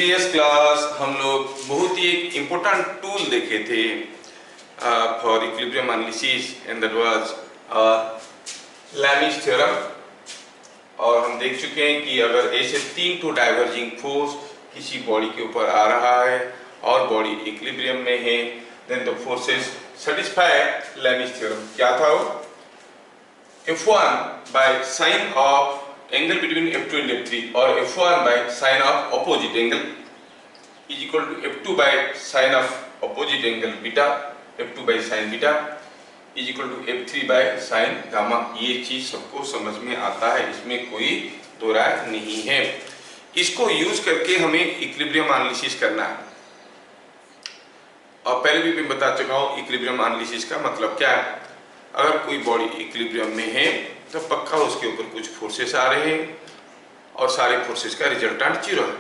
Previous class हम लोग बहुत ही एक इम्पोर्टेंट टूल देखे थे for equilibrium analysis and that was Lami's theorem. और हम देख चुके हैं कि अगर ऐसे तीन टू डाइवर्जिंग फोर्स किसी बॉडी के ऊपर आ रहा है और बॉडी इक्विलिब्रियम में है, then the forces satisfy Lami's theorem. क्या था वो? F1 by sine of angle between F2 and F3 or F1 by sine of opposite angle is equal to F2 by sine of opposite angle beta, F2 by sine beta is equal to F3 by sine gamma। ये चीज सबको समझ में आता है, इसमें कोई दो राय नहीं है। इसको यूज करके हमें इक्विलिब्रियम एनालिसिस करना है और पहले भी मैं बता चुका हूँ इक्विलिब्रियम एनालिसिस का मतलब क्या है। अगर कोई बॉडी इक्विलिब्रियम में है तो पक्का उसके ऊपर कुछ फोर्सेस आ रहे हैं और सारे फोर्सेस का रिजल्टेंट जीरो है।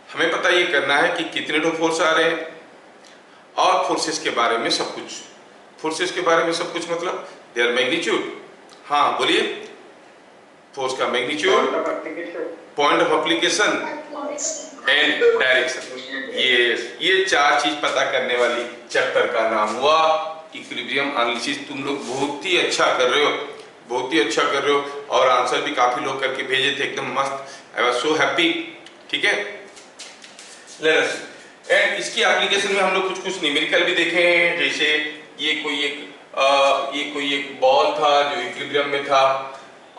हमें पता ये करना है कि कितने दो फोर्स आ रहे हैं और फोर्सेस के बारे में सब कुछ। फोर्सेस के बारे में सब कुछ मतलब देयर मैग्नीट्यूड। हाँ बोलिए। फोर्स का magnitude, point of application and direction. ये चार चीज पता करने वाली चैप्टर का नाम हुआ इक्विलिब्रियम एनालिसिस। तुम लोग बहुत ही अच्छा कर रहे हो, बहुत ही अच्छा कर रहे हो और आंसर भी काफी लोग करके भेजे थे, एकदम मस्त। I was so happy. ठीक है, लेट अस एंड इसकी एप्लीकेशन में हम लोग कुछ न्यूमेरिकल भी देखे हैं। जैसे ये कोई एक बॉल था जो इक्विलिब्रियम में था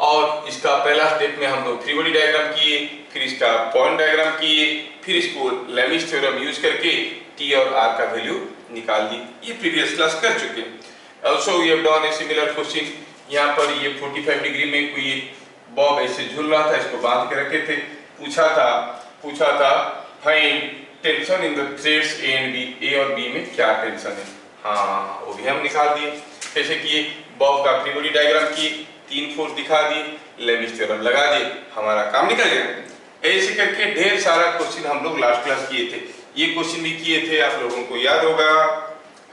और इसका पहला स्टेप में हम लोग फ्री बॉडी डायग्राम किए, फिर इसका पॉइंट डायग्राम किए, फिर इसको लैमिस थ्योरम यूज करके टी और आर का वैल्यू निकाल दी। ये प्रीवियस क्लास कर चुके हैं। Also we have done a similar question. यहाँ पर ये 45 डिग्री में कोई बॉब ऐसे झूल रहा था, इसको बांध के रखे थे। पूछा था find tension in the threads A and B. A और बी में क्या टेंशन है? हाँ, वो भी हम निकाल दिए। जैसे कि बॉब का फ्री बॉडी डायग्राम की, तीन फोर्स दिखा दिए, लैमिस थ्योरम लगा दिए, हमारा काम निकल गया। ऐसे करके ढेर सारा क्वेश्चन हम लोग लास्ट क्लास किए थे। ये क्वेश्चन भी किए थे, आप लोगों को याद होगा,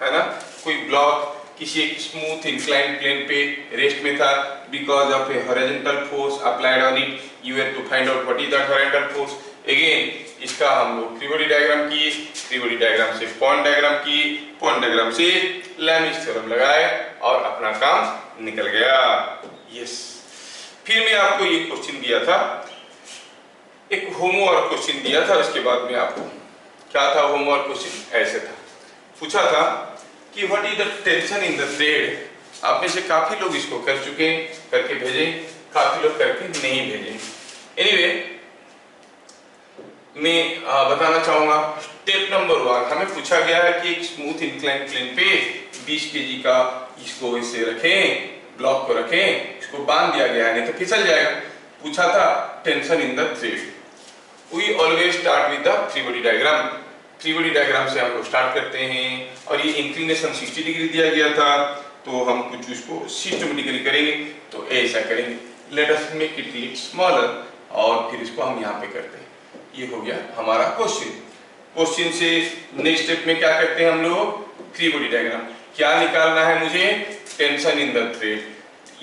है ना। कोई ब्लॉक किसी एक स्मूथ इंक्लाइंड प्लेन पे रेस्ट में था, because of a horizontal force applied on it, you have to find out what is that horizontal force. Again इसका हम लोग फ्री बॉडी डायग्राम किए, फ्री बॉडी डायग्राम से पॉइंट डायग्राम किए, point diagram से लैमिस थ्योरम लगाए और अपना काम निकल गया। यस, फिर मैं आपको ये क्वेश्चन दिया था, एक होमवर्क क्वेश्चन दिया था। उसके बाद में आपको क्या था होमवर्क क्वेश्चन? ऐसे था, पूछा था कि what is the tension in the thread. आप में से काफी लोग इसको कर चुके हैं, करके भेजे, काफी लोग करके नहीं भेजे। एनीवे मैं बताना चाहूंगा स्टेप नंबर 1 हमें पूछा गया है कि एक स्मूथ इंक्लाइन प्लेन पे 20 केजी का इसको ऐसे रखें, ब्लॉक को रखें, इसको बांध दिया गया है, नहीं तो फिसल जाएगा। पूछा था tension in the thread. We always start with the free body diagram. Free body diagram से हम लोग स्टार्ट करते हैं और ये इंक्लिनेशन 60 डिग्री दिया गया था, तो हम कुछ उसको सिस्टमेटिकली करेंगे। तो ऐसा करेंगे, let us make it little smaller और फिर इसको हम यहाँ पे करते हैं। ये हो गया हमारा क्वेश्चन। क्वेश्चन से नेक्स्ट स्टेप में क्या करते हैं हम लोग? Free body diagram. क्या निकालना है मुझे? Tension in the thread.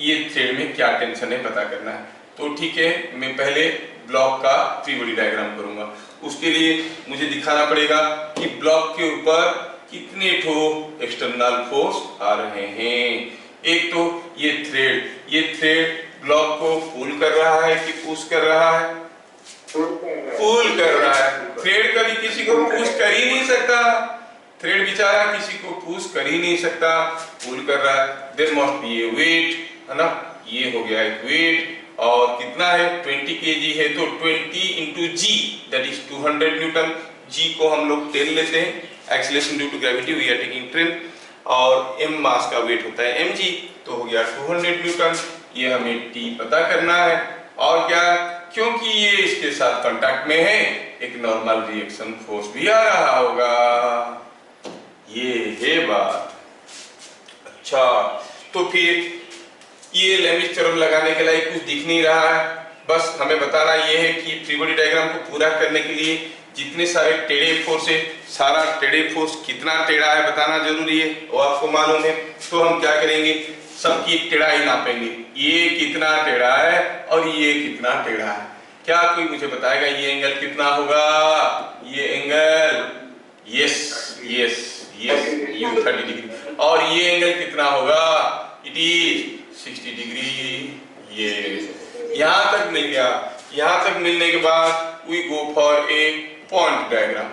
ये थ्रेड में क्या टेंशन है पता करना है। तो ठीक है, मैं पहले ब्लॉक का फ्री बॉडी डायग्राम करूंगा। उसके लिए मुझे दिखाना पड़ेगा कि ब्लॉक के ऊपर कितने ठो एक्सटर्नल फोर्स आ रहे हैं। एक तो ये थ्रेड ब्लॉक को पुल कर रहा है कि पुश कर रहा है? पुल कर रहा है। थ्रेड कभी किसी को पुश कर ही नहीं सकता, थ्रेड बेचारा किसी को पुश कर ही नहीं सकता, पुल कर रहा है। There must be a weight, है ना। ये हो गया एक वेट और कितना है? 20 केजी है, तो 20 into G that is 200 newton. G को हम लोग 10 लेते हैं, acceleration due to gravity we are taking 10, और m मास का वेट होता है mg, तो हो गया 200 न्यूटन। ये हमें t पता करना है। और क्या, क्योंकि ये इसके साथ कांटेक्ट में है, एक नॉर्मल रिएक्शन फोर्स भी आ रहा होगा। ये है बात। अच्छा, तो फिर ये लैमिस थ्योरम लगाने के लिए कुछ दिख नहीं रहा है। बस हमें बताना ये है कि फ्री बॉडी डायग्राम को पूरा करने के लिए जितने सारे टेढ़े फोर्स है, सारा टेढ़े फोर्स कितना टेढ़ा है बताना जरूरी है, वो आपको मालूम है। तो हम क्या करेंगे? सबकी टेढ़ाई नापेंगे। ये कितना टेढ़ा है और ये कितना टेढ़ा है। क्या कोई मुझे बताएगा ये एंगल कितना होगा? ये angle yes yes yes you 30 degree. और ये एंगल कितना होगा? It is 60 degree. ये यहां तक मिल गया। यहां तक मिलने के बाद we go for a point diagram.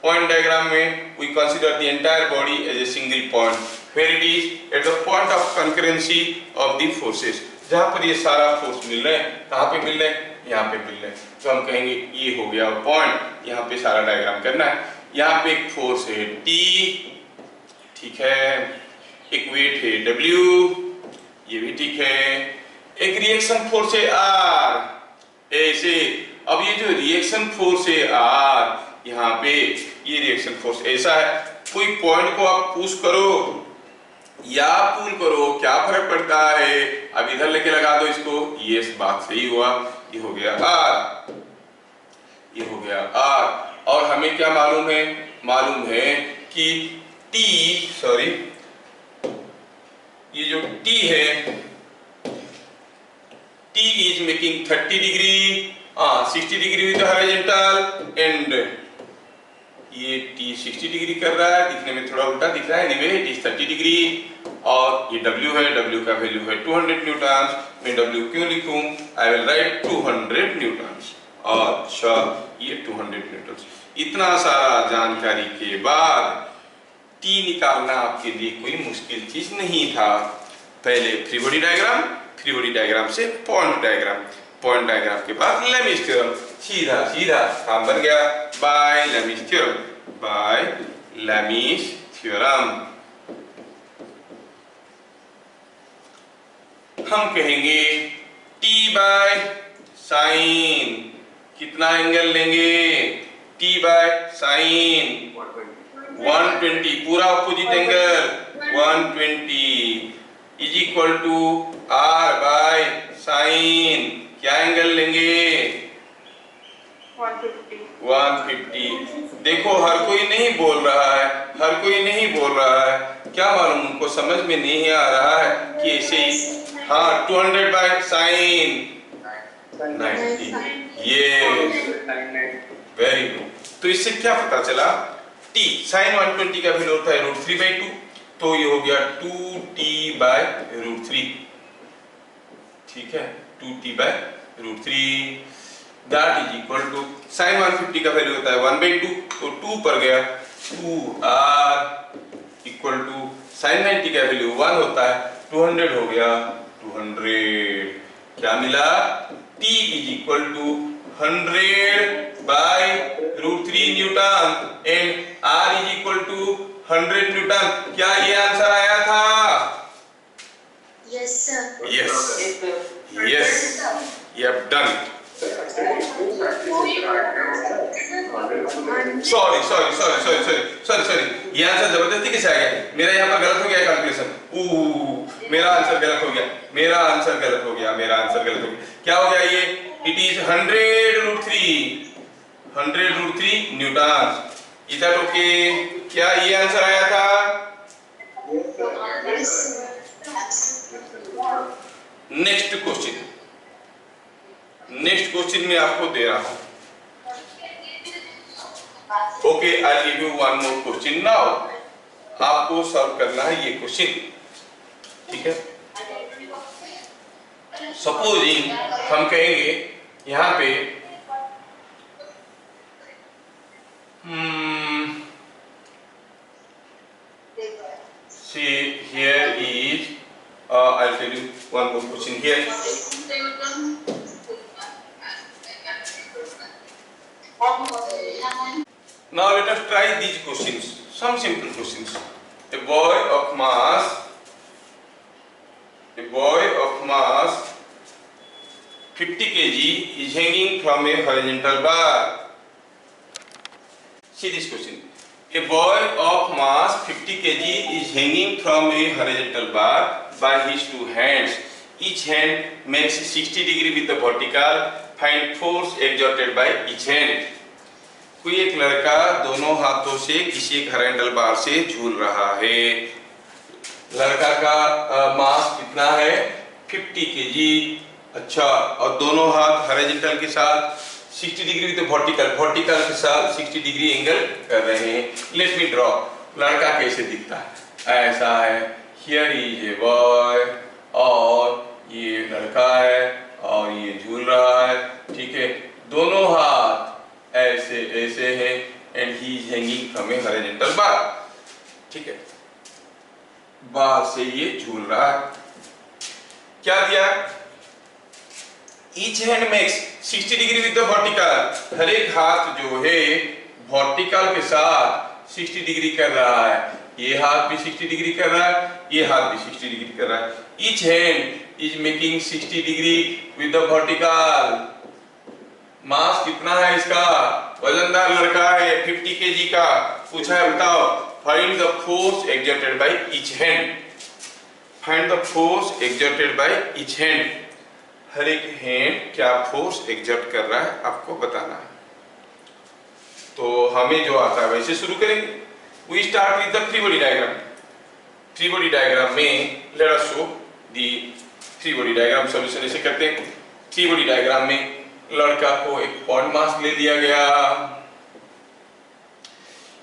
Point diagram में we consider the entire body as a single point where it is at the point of concurrency of the forces. जहां पर ये सारा फोर्स मिल रहे हैं, कहां पे मिल रहे हैं? यहाँ पे मिल रहे हैं। तो हम कहेंगे ये हो गया पॉइंट। यहाँ पे सारा डायग्राम करना है। यहाँ पे एक फोर्स है T, ठीक है, एक वेट है W, ये भी ठीक है, एक रिएक्शन फोर्स है R, ऐसे। अब ये जो रिएक्शन फोर्स है R, यहाँ पे ये रिएक्शन फोर्स ऐसा है। कोई पॉइंट को आप पुश करो या पुल करो, क्या फर्क पड़ता है? अब इधर लेके लगा दो इसको, ये बात सही हुआ। ये हो गया R, ये हो गया R। और हमें क्या मालूम है? मालूम है कि T, सॉरी, ये जो T है, T is making 30 degree, 60 degree with horizontal and ये T 60 डिग्री कर रहा है। दिखने में थोड़ा उल्टा दिख रहा है, एनीवे इट इज 30 डिग्री। और ये W है, W का वैल्यू है 200 न्यूटन। मैं W क्यों लिखूं? आई विल राइट 200 न्यूटन। अच्छा, ये 200 न्यूटन। इतना सारा जानकारी के बाद T निकालना आपके लिए कोई मुश्किल चीज नहीं था। पहले free body diagram, free body diagram से पॉइंट डायग्राम, पॉइंट डायग्राम के बाद लेमिस थ्योरम, सीधा सीधा काम बन गया by Lami's theorem, by Lami's theorem. हम कहेंगे T बाय साइन, कितना एंगल लेंगे? T बाय साइन 120, पूरा opposite angle 120 is equal to R by sine, क्या एंगल लेंगे? 150। देखो हर कोई नहीं बोल रहा है, हर कोई नहीं बोल रहा है। क्या मालूम उनको समझ में नहीं आ रहा है कि ऐसे ही। हाँ, 200 बाय साइन 90, ये वेरी गुड। तो इससे क्या पता चला? T साइन 120 का वैल्यू होता है √3/2, तो ये हो गया 2T/√3, ठीक है, 2T/√3 that is equal to sine 150 का वैल्यू होता है 1/2, तो 2 पर गया 2R इक्वल टू साइन 90 का वैल्यू 1 होता है, 200 हो गया 200। क्या मिला? T is equal to 100/√3 newton and R is equal to 100 newton. क्या ये आंसर आया था? Yes sir. Yes yes, you have done it. Sorry sorry sorry sorry sorry sorry sorry, ये आंसर जबरदस्ती कैसे आ गया? मेरा यहाँ पर गलत हो गया कैलकुलेशन। मेरा आंसर गलत हो गया, मेरा आंसर गलत हो गया, मेरा आंसर गलत हो गया। क्या हो गया ये? It is 100√3 Newton. Is that okay? क्या ये आंसर आया था? नेक्स्ट क्वेश्चन, नेक्स्ट क्वेश्चन में आपको दे रहा हूं। Okay, I give you one more question now. आपको सॉल्व करना है ये क्वेश्चन, ठीक है। सपोजिंग हम कहेंगे यहां पे see here is I'll tell you one more question here. Now let us try these questions, some simple questions. A boy of mass 50 kg is hanging from a horizontal bar. See this question. A boy of mass 50 kg is hanging from a horizontal bar by his two hands. Each hand makes 60 degree with the vertical. Find force exerted by each hand. कोई एक लड़का दोनों हाथों से किसी एक horizontal बार से झूल रहा है। लड़का का मास कितना है? 50 kg। अच्छा, और दोनों हाथ हॉरिजॉन्टल के साथ 60 डिग्री तो वर्टिकल के साथ 60 डिग्री एंगल कर रहे हैं। Let me draw. लड़का कैसे दिखता है? ऐसा है, हियर इज ए बॉय, और ये लड़का है और ये झूल रहा है, ठीक है। दोनों हाथ ऐसे ऐसे हैं and he is hanging from A horizontal बार, ठीक है। बार से ये झूल रहा है। क्या दिया? Each hand makes 60 degree with the vertical. हर एक हाथ जो है वर्टिकल के साथ 60 डिग्री कर रहा है। ये हाथ भी 60 डिग्री कर रहा है, ये हाथ भी 60 डिग्री कर रहा है। Each hand is making 60 degree with the vertical. मास कितना है इसका? वजनदार लड़का है, 50 kg का। पूछा है बताओ, find the force exerted by each hand. Find the force exerted by each hand. हर एक हैंड क्या फोर्स एक्सर्ट कर रहा है आपको बताना है। तो हमें जो आता है वैसे शुरू करेंगे। We start with the free body diagram. Free body diagram में let us show the free body diagram solution. ऐसे करते हैं। फ्री बॉडी डायग्राम में लड़का को एक पॉइंट मास ले लिया गया।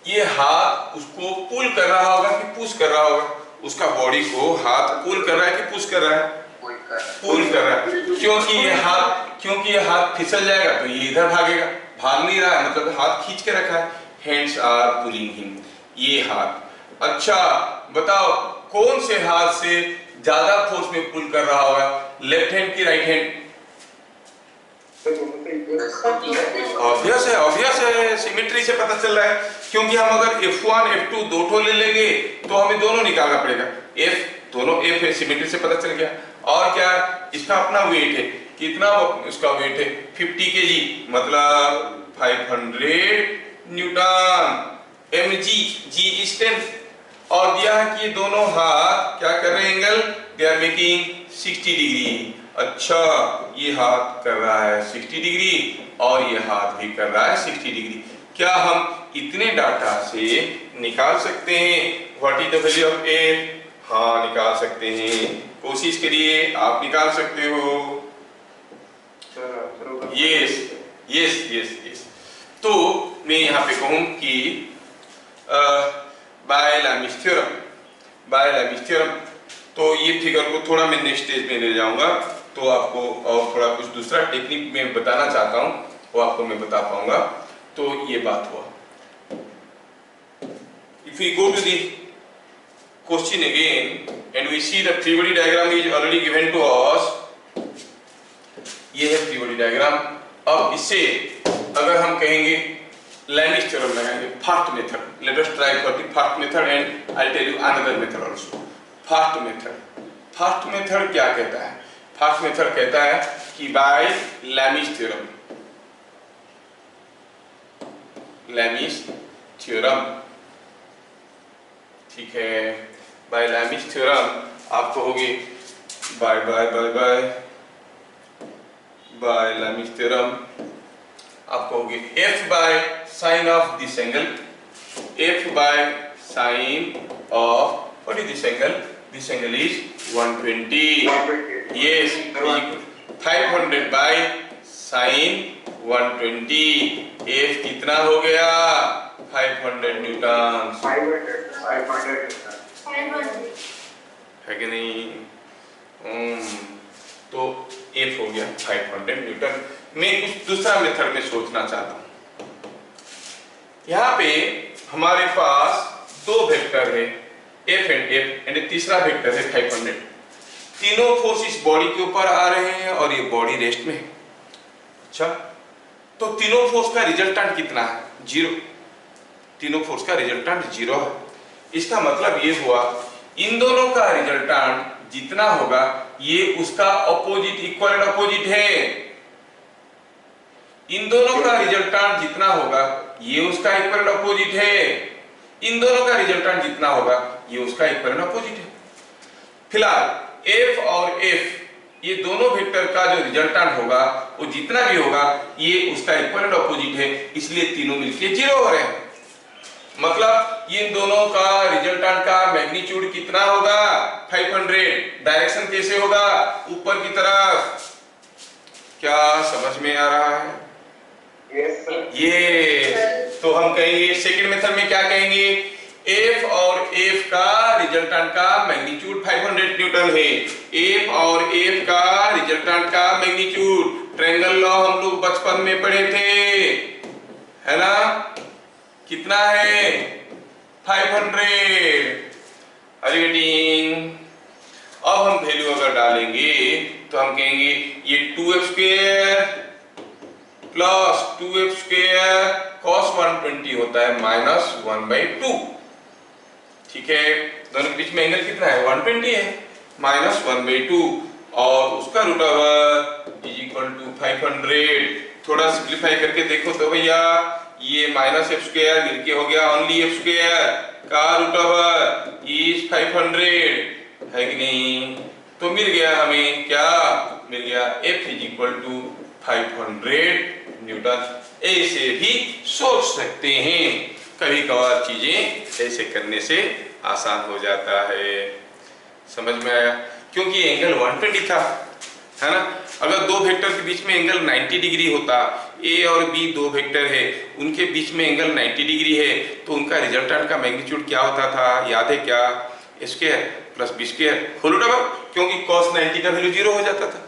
ये हाथ उसको पुल कर रहा होगा कि पुश कर रहा होगा? उसका बॉडी को हाथ पुल कर रहा है कि पुश कर रहा है? पुल कर रहा है। क्योंकि ये हाथ फिसल जाएगा तो ये इधर भागेगा। भाग नहीं रहा है, मतलब हाथ खींच के रखा है। Hands are pulling him. ये हाथ। अच्छा बताओ, कौन से हाथ से ज्यादा फोर्स में पुल कर रहा होगा? लेफ्ट हैंड की राइट हैंड? ऑब्वियस है, सिमेट्री से पता चल रहा है। क्योंकि हम अगर F1 F2 दो ठो ले लेंगे तो हमें दोनों निकालना पड़ेगा। F दोनों F है, सिमेट्री से पता चल गया। और क्या? इसका अपना वेट है। कितना इसका वेट है? 50 kg, मतलब 500 न्यूटन। mg, g is 10। और दिया है कि ये दोनों हाथ क्या कर रहे हैं? Angle they are making 60 degree. अच्छा, ये हाथ कर रहा है 60 डिग्री और ये हाथ भी कर रहा है 60 डिग्री। क्या हम इतने डाटा से निकाल सकते हैं what is the value of F? हाँ, निकाल सकते हैं। कोशिश करिए, आप निकाल सकते हो। Yes yes yes yes. तो मैं यहाँ पे कहूँ कि बाय लैमिस थ्योरम, तो ये फिगर को थोड़ा मैं नेक्स्ट स्टेज में ले जाऊंगा। तो आपको और थोड़ा कुछ दूसरा टेक्निक में बताना चाहता हूँ, वो आपको मैं बता पाऊंगा। तो ये बात हुआ। If we go to the question again and we see the free body diagram is already given to us, ये है फ्री बॉडी डायग्राम। अब इससे अगर हम कहेंगे लैमिस थ्योरम लगाएंगे, first method. Let us try for the first method and I tell you another method also. First method क्या कहता है? फर्स्ट मेथड कहता है कि बाय लैमिस थ्योरम, ठीक है। बाय लैमिस थ्योरम आप कहोगे बाय लैमिस थ्योरम आप कहोगे F by sine of this angle, F by sine of what is this angle? This angle is 120। Yes, 500 bye sine 120। F कितना हो गया? 500 न्यूटन। 500 है कि नहीं? तो F हो गया 500 न्यूटन। मैं कुछ दूसरा मेथड में सोचना चाहता हूं। यहाँ पे हमारे पास दो वेक्टर है F एंड तीसरा वेक्टर है 500। तीनों फोर्स इस बॉडी के ऊपर आ रहे हैं और ये बॉडी रेस्ट में है। अच्छा, तो तीनों फोर्स का रिजल्टेंट कितना है? 0। तीनों फोर्स का रिजल्टेंट 0 है। इसका मतलब ये हुआ इन दोनों का रिजल्टेंट जितना होगा ये उसका अपोजिट, इक्वल एंड अपोजिट है। इन दोनों का रिजल्टेंट जितना होगा ये उसका इक्वल एंड अपोजिट है। इन दोनों का रिजल्टेंट जितना होगा ये उसका इक्वल एंड अपोजिट है। फिलहाल F और F ये दोनों वेक्टर का जो रिजल्टेंट होगा वो जितना भी होगा ये उसका इक्वल एंड अपोजिट है, इसलिए तीनों मिलके 0 हो रहे हैं। मतलब इन दोनों का रिजल्टेंट का मैग्नीट्यूड कितना होगा? 500। डायरेक्शन कैसे होगा? ऊपर की तरफ। क्या समझ में आ रहा है? Yes sir. ये तो हम कहेंगे सेकंड मेथड में क्या कहेंगे, एफ और एफ का रिजल्टेंट का मैग्नीट्यूड 500 न्यूटन है। एफ और एफ का रिजल्टेंट का मैग्नीट्यूड, ट्रायंगल लॉ हम लोग बचपन में पढ़े थे, है ना? कितना है? 500। अब हम वैल्यू अगर डालेंगे तो हम कहेंगे ये 2f square plus 2f square cos 120 होता है -1/2। ठीक है, दोनों के बीच में एंगल कितना है? 120 है, -1/2 और उसका root over is equal to 500। थोड़ा सिंप्लीफाई करके देखो तो भैया, ये -f स्क्वायर मिलके हो गया ओनली f स्क्वायर का रूट ओवर इज 500, है कि नहीं? तो मिल गया हमें, क्या मिल गया? f is equal to 500 newton. ऐसे भी सोच सकते हैं, कभी कभार चीजें ऐसे करने से आसान हो जाता है। समझ में आया? क्योंकि एंगल 120 था, है ना? अगर दो वेक्टर के बीच में एंगल 90 डिग्री होता, ए और बी दो वेक्टर है, उनके बीच में एंगल 90 डिग्री है, तो उनका रिजल्टेंट का मैग्नीट्यूड क्या होता था? याद है क्या? Square plus b square whole over, क्योंकि cos 90 का वैल्यू 0 हो जाता था।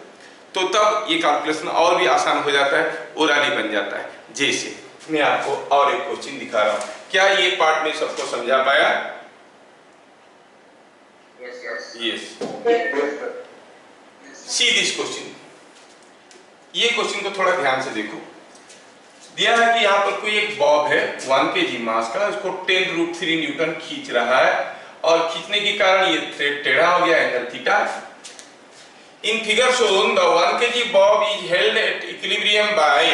तो तब ये कैलकुलेशन और भी आसान हो जाता है, ओरली बन जाता है। जैसे मैं आपको और एक क्वेश्चन दिखा रहा हूं, क्या ये पार्ट में सबको समझा पाया? यस। See this question. ये क्वेश्चन को थोड़ा ध्यान से देखो। दिया है कि यहाँ पर कोई एक बॉब है 1 kg मास का, इसको 10√3 न्यूटन खींच रहा है और खींचने के कारण ये थ्रेड टेढ़ा हो गया, angle theta. In figure shown, the 1 kg bob is held at equilibrium by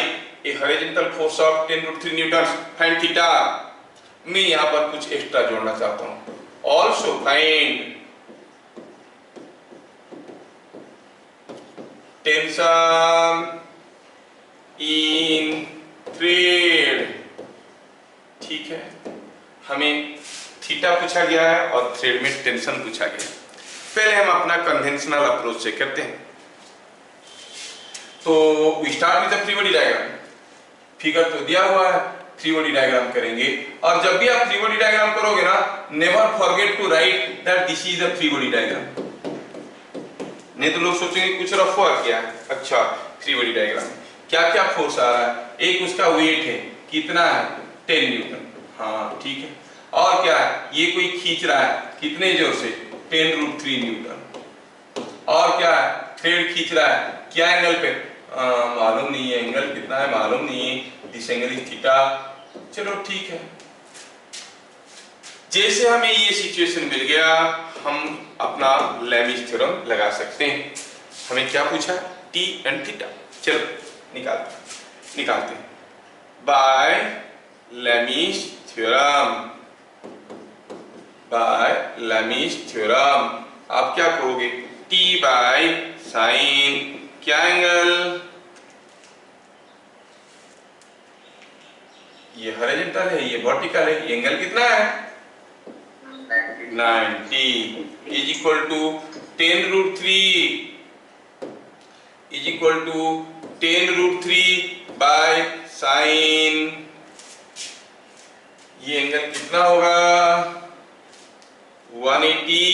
a horizontal force of 10√3 newtons. Find theta. मैं यहाँ पर कुछ एक्स्ट्रा जोड़ना चाहता हूँ। Also find tension in thread। ठीक है, हमें थीटा पूछा गया है और थ्रेड में टेंशन पूछा गया है। पहले हम अपना कन्वेंशनल अप्रोच से करते हैं। तो we start with the free body diagram. Figure तो दिया हुआ है, फ्री बॉडी डायग्राम करेंगे। और जब भी आप फ्री बॉडी डायग्राम करोगे ना, never forget to write that this is a free body diagram. नहीं तो लोग सोचेंगे कुछ रफ हुआ क्या है। अच्छा, फ्री बॉडी डायग्राम क्या क्या फोर्स आ रहा है? एक उसका वेट है, कितना है? 10 न्यूटन। हाँ ठीक है। और क्या है? ये कोई खींच रहा है, कितने जोर से? 10√3 न्यूटन। और क्या है? थ्रेड खींच रहा है, क्या एंगल पे? मालूम नहीं है, एंगल कितना है मालूम नहीं है, दिस एंगल इज थीटा। चलो ठीक है। जैसे हमें ये सिचुएशन मिल गया, हम अपना लेमिस थ्योरम लगा सकते हैं। हमें क्या पूछा? T and theta. चलो निकालते हैं। By Lami's theorem, by Lami's theorem आप क्या कहोगे? टी बाय साइन, क्या एंगल? ये हॉरिजॉन्टल है, ये वर्टिकल है, ये एंगल कितना है? 90 is equal to 10√3 is equal to 10√3 by sine. ये एंगल कितना होगा? 180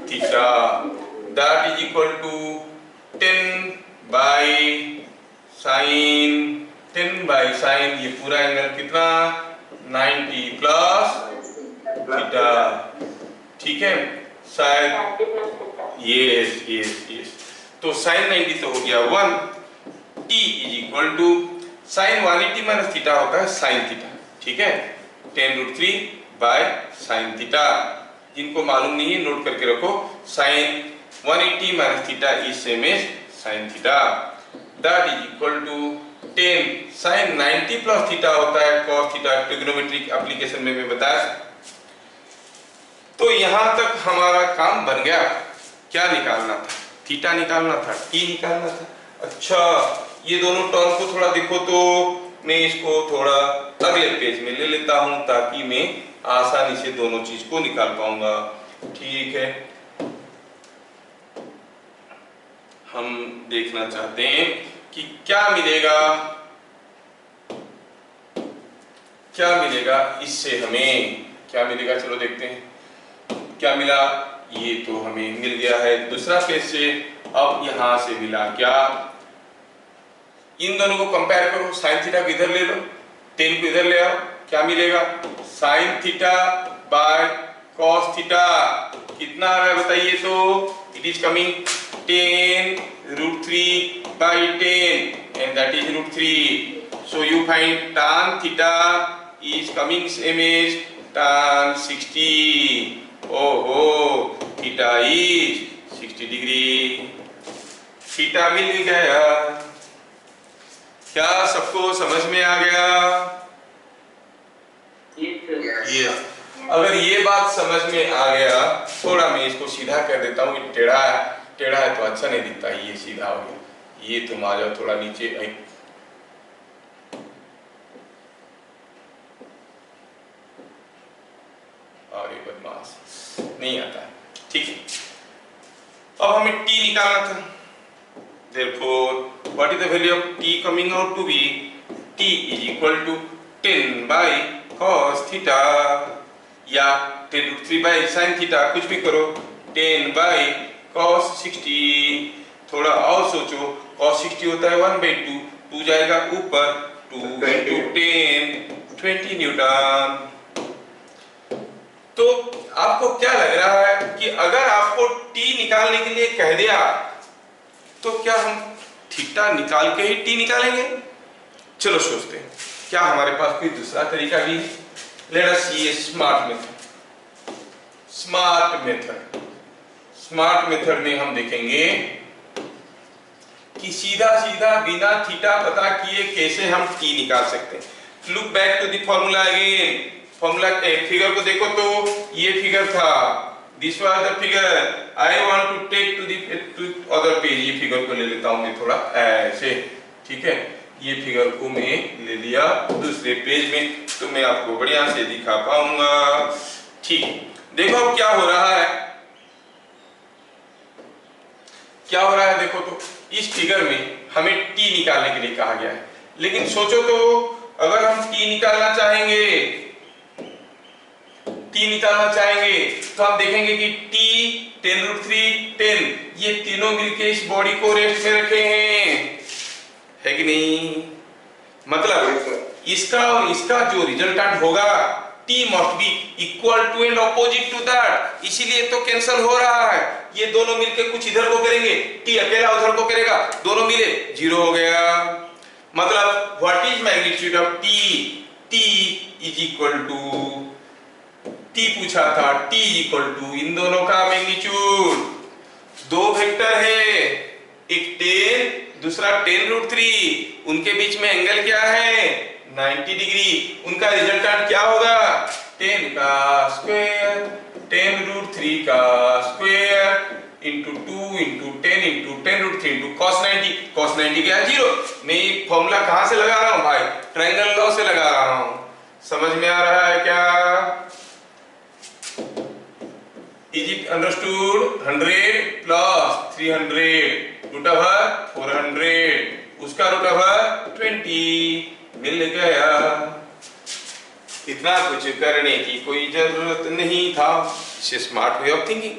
theta. That is equal to 10 by sine. 10 by sine, ये पूरा एंगल कितना? 90 प्लस थीटा। ठीक है, शायद यस यस यस। तो साइन 90 तो हो गया 1। T is equal to sine 180 minus theta होता है साइन थीटा। ठीक है, 10√3 बाय साइन थीटा। जिनको मालूम नहीं है नोट करके रखो, sine 180 minus theta is same as sine theta. That is equal to 10 sine 90 plus theta होता है cos थीटा। ट्रिग्नोमेट्रिक एप्लीकेशन में मैं बताया। तो यहां तक हमारा काम बन गया। क्या निकालना था? थीटा निकालना था, टी निकालना था। अच्छा, ये दोनों टर्म को थोड़ा देखो तो मैं इसको थोड़ा अगले पेज में ले लेता हूं ताकि मैं आसानी से दोनों चीज को निकाल पाऊंगा। ठीक है, हम देखना चाहते हैं कि क्या मिलेगा, क्या मिलेगा इससे, हमें क्या मिलेगा। चलो देखते हैं क्या मिला। ये तो हमें मिल गया है दूसरा फेज से। अब यहां से मिला क्या, इन दोनों को कंपेयर करो। साइन थीटा को इधर ले लो, टेन को इधर ले आओ, क्या मिलेगा। Sine theta by cos theta कितना आ रहा है बताइए तो। It is coming 10√3 by 10 and that is √3. So you find tan theta is coming same as tan 60. Oh ho, theta is 60 degree. Theta मिल गया। क्या सबको समझ में आ गया? ये अगर ये बात समझ में आ गया, थोड़ा मैं इसको सीधा कर देता हूँ। ये टेढ़ा है, टेढ़ा है तो अच्छा नहीं दिखता, ये सीधा हो गया। ये तुम आ जाओ थोड़ा नीचे, और ये बदमाश नहीं आता है, ठीक है। अब हमें टी निकालना था। Therefore, what is the value of t coming out to be? T is equal to 10 by cos theta या 10√3 by sin theta, कुछ भी करो। 10 by cos 60, थोड़ा और सोचो। cos 60 होता है 1/2, 2 जाएगा ऊपर, 2 into 10, 20 न्यूटन। तो आपको क्या लग रहा है कि अगर आपको t निकालने के लिए कह दिया तो क्या हम थीटा निकाल के ही टी निकालेंगे? चलो सोचते हैं, क्या हमारे पास कोई दूसरा तरीका भी है? लेट अस सी ए स्मार्ट मेथड। स्मार्ट मेथड में हम देखेंगे कि सीधा सीधा बिना थीटा पता किए कैसे हम टी निकाल सकते हैं। Look back to the formula again. Formula figure को देखो तो ये फिगर था, this was the figure. I want to take to other page. ये फिगर को ले लेता हूं मैं थोड़ा ऐसे, ठीक है। ये फिगर को मैं ले लिया दूसरे पेज में तो मैं आपको बढ़िया से दिखा पाऊंगा, ठीक। देखो अब क्या हो रहा है, क्या हो रहा है देखो तो। इस फिगर में हमें टी निकालने के लिए कहा गया है, लेकिन सोचो तो अगर हम टी निकालना चाहेंगे तो आप देखेंगे कि t 10√3 10 ये तीनों मिलके इस बॉडी को रेस्ट में रखे हैं, है कि नहीं। मतलब इसका और इसका जो रिजल्टेंट होगा t must be equal to and opposite to that, इसीलिए तो कैंसिल हो रहा है। ये दोनों मिलके कुछ इधर को करेंगे, t अकेला उधर को करेगा, दोनों मिले 0 हो गया। मतलब what is magnitude of t? t is equal to, t पूछा था, t इक्वल टू इन दोनों का मैग्नीट्यूड। दो वेक्टर है, एक 10 दूसरा 10√3, उनके बीच में एंगल क्या है 90 डिग्री। उनका रिजल्टेंट क्या होगा 10 का स्क्वायर 10√3 का square into 2 into 10 into 10√3 into cos 90। cos 90 क्या है 0। मैं ये फॉर्मूला कहां से लगा रहा हूं भाई, ट्रायंगल लॉ से लगा रहा हूं। समझ में आ रहा है क्या? Is it understood? 100 plus 300 root over 400, उसका रूट ओवर 20 मिल गया। इतना कुछ करने की कोई जरूरत नहीं था। इसे स्मार्ट वे ऑफ थिंकिंग।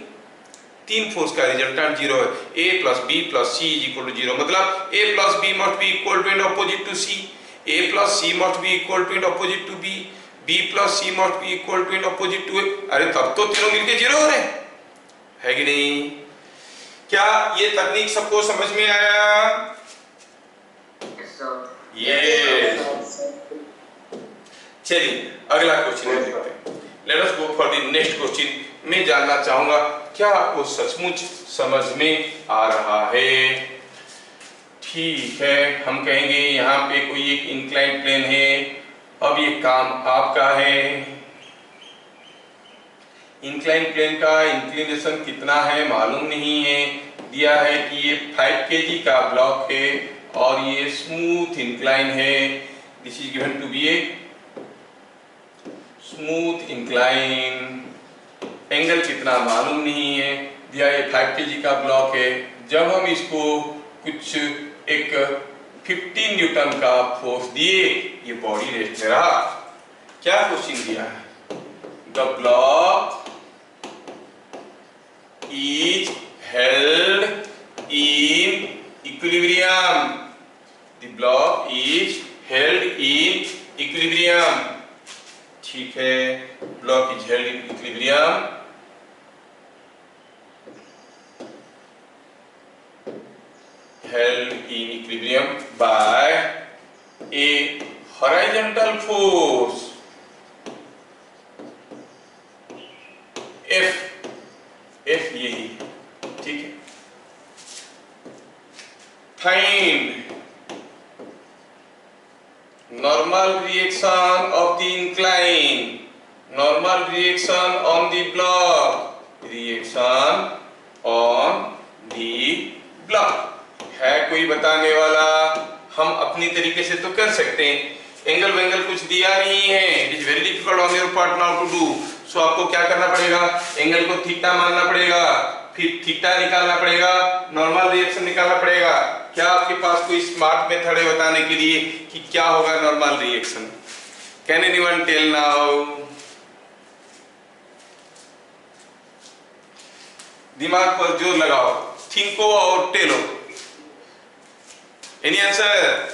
तीन फोर्स का रिजल्टेंट 0 है। a plus b plus c is equal to 0, मतलब a plus b must be equal to and opposite to c, a plus c must be equal to and opposite to b, b plus c must be equal to and opposite to a। अरे तब तो तीनों मिलके 0 हो रहे हैं, है कि नहीं? क्या ये तकनीक सबको समझ में आया? ये चलिए अगला क्वेश्चन देखते हैं। Let us go for the next question. मैं जानना चाहूंगा क्या आपको सचमुच समझ में आ रहा है? ठीक है, हम कहेंगे यहाँ पे कोई एक इंक्लाइन प्लेन है। अब ये काम आपका है। इंक्लाइन प्लेन का इंक्लिनेशन कितना है मालूम नहीं है, दिया है कि ये 5 kg का ब्लॉक है और ये स्मूथ इंक्लाइन है। This is given to be a smooth incline. Angle कितना मालूम नहीं है, दिया ये 5 kg का ब्लॉक है, जब हम इसको कुछ एक 15 न्यूटन का फोर्स दिए, ये बॉडी रेस्ट में रहा। क्या क्वेश्चन दिया है? The block is held in equilibrium. The block is held in equilibrium. ठीक है, block is held in equilibrium. Held in equilibrium by a horizontal force F. F यही, ठीक है। Find normal reaction of the incline, normal reaction on the block, reaction on the block। है कोई बताने वाला? हम अपनी तरीके से तो कर सकते हैं। एंगल वेंगल कुछ दिया नहीं है। It is very difficult on your part now to do. So आपको क्या करना पड़ेगा? एंगल को थीटा मानना पड़ेगा, फिर थीटा निकालना पड़ेगा, नॉर्मल रिएक्शन निकालना पड़ेगा। क्या आपके पास कोई स्मार्ट मेथड है बताने के लिए कि क्या होगा normal reaction? Can anyone tell now? दिमाग पर जोर लगाओ, थिंको और टेलो। Any answer?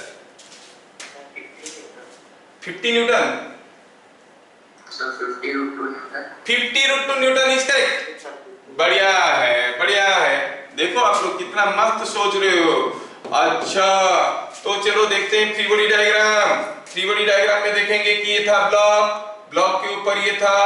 50 newton. 50 √2 is correct. बढ़िया है, बढ़िया है। देखो आप लोग कितना मस्त सोच रहे हो। अच्छा तो चलो देखते हैं free body diagram. Free body diagram में देखेंगे कि ये था ब्लॉक, ब्लॉक के ऊपर ये था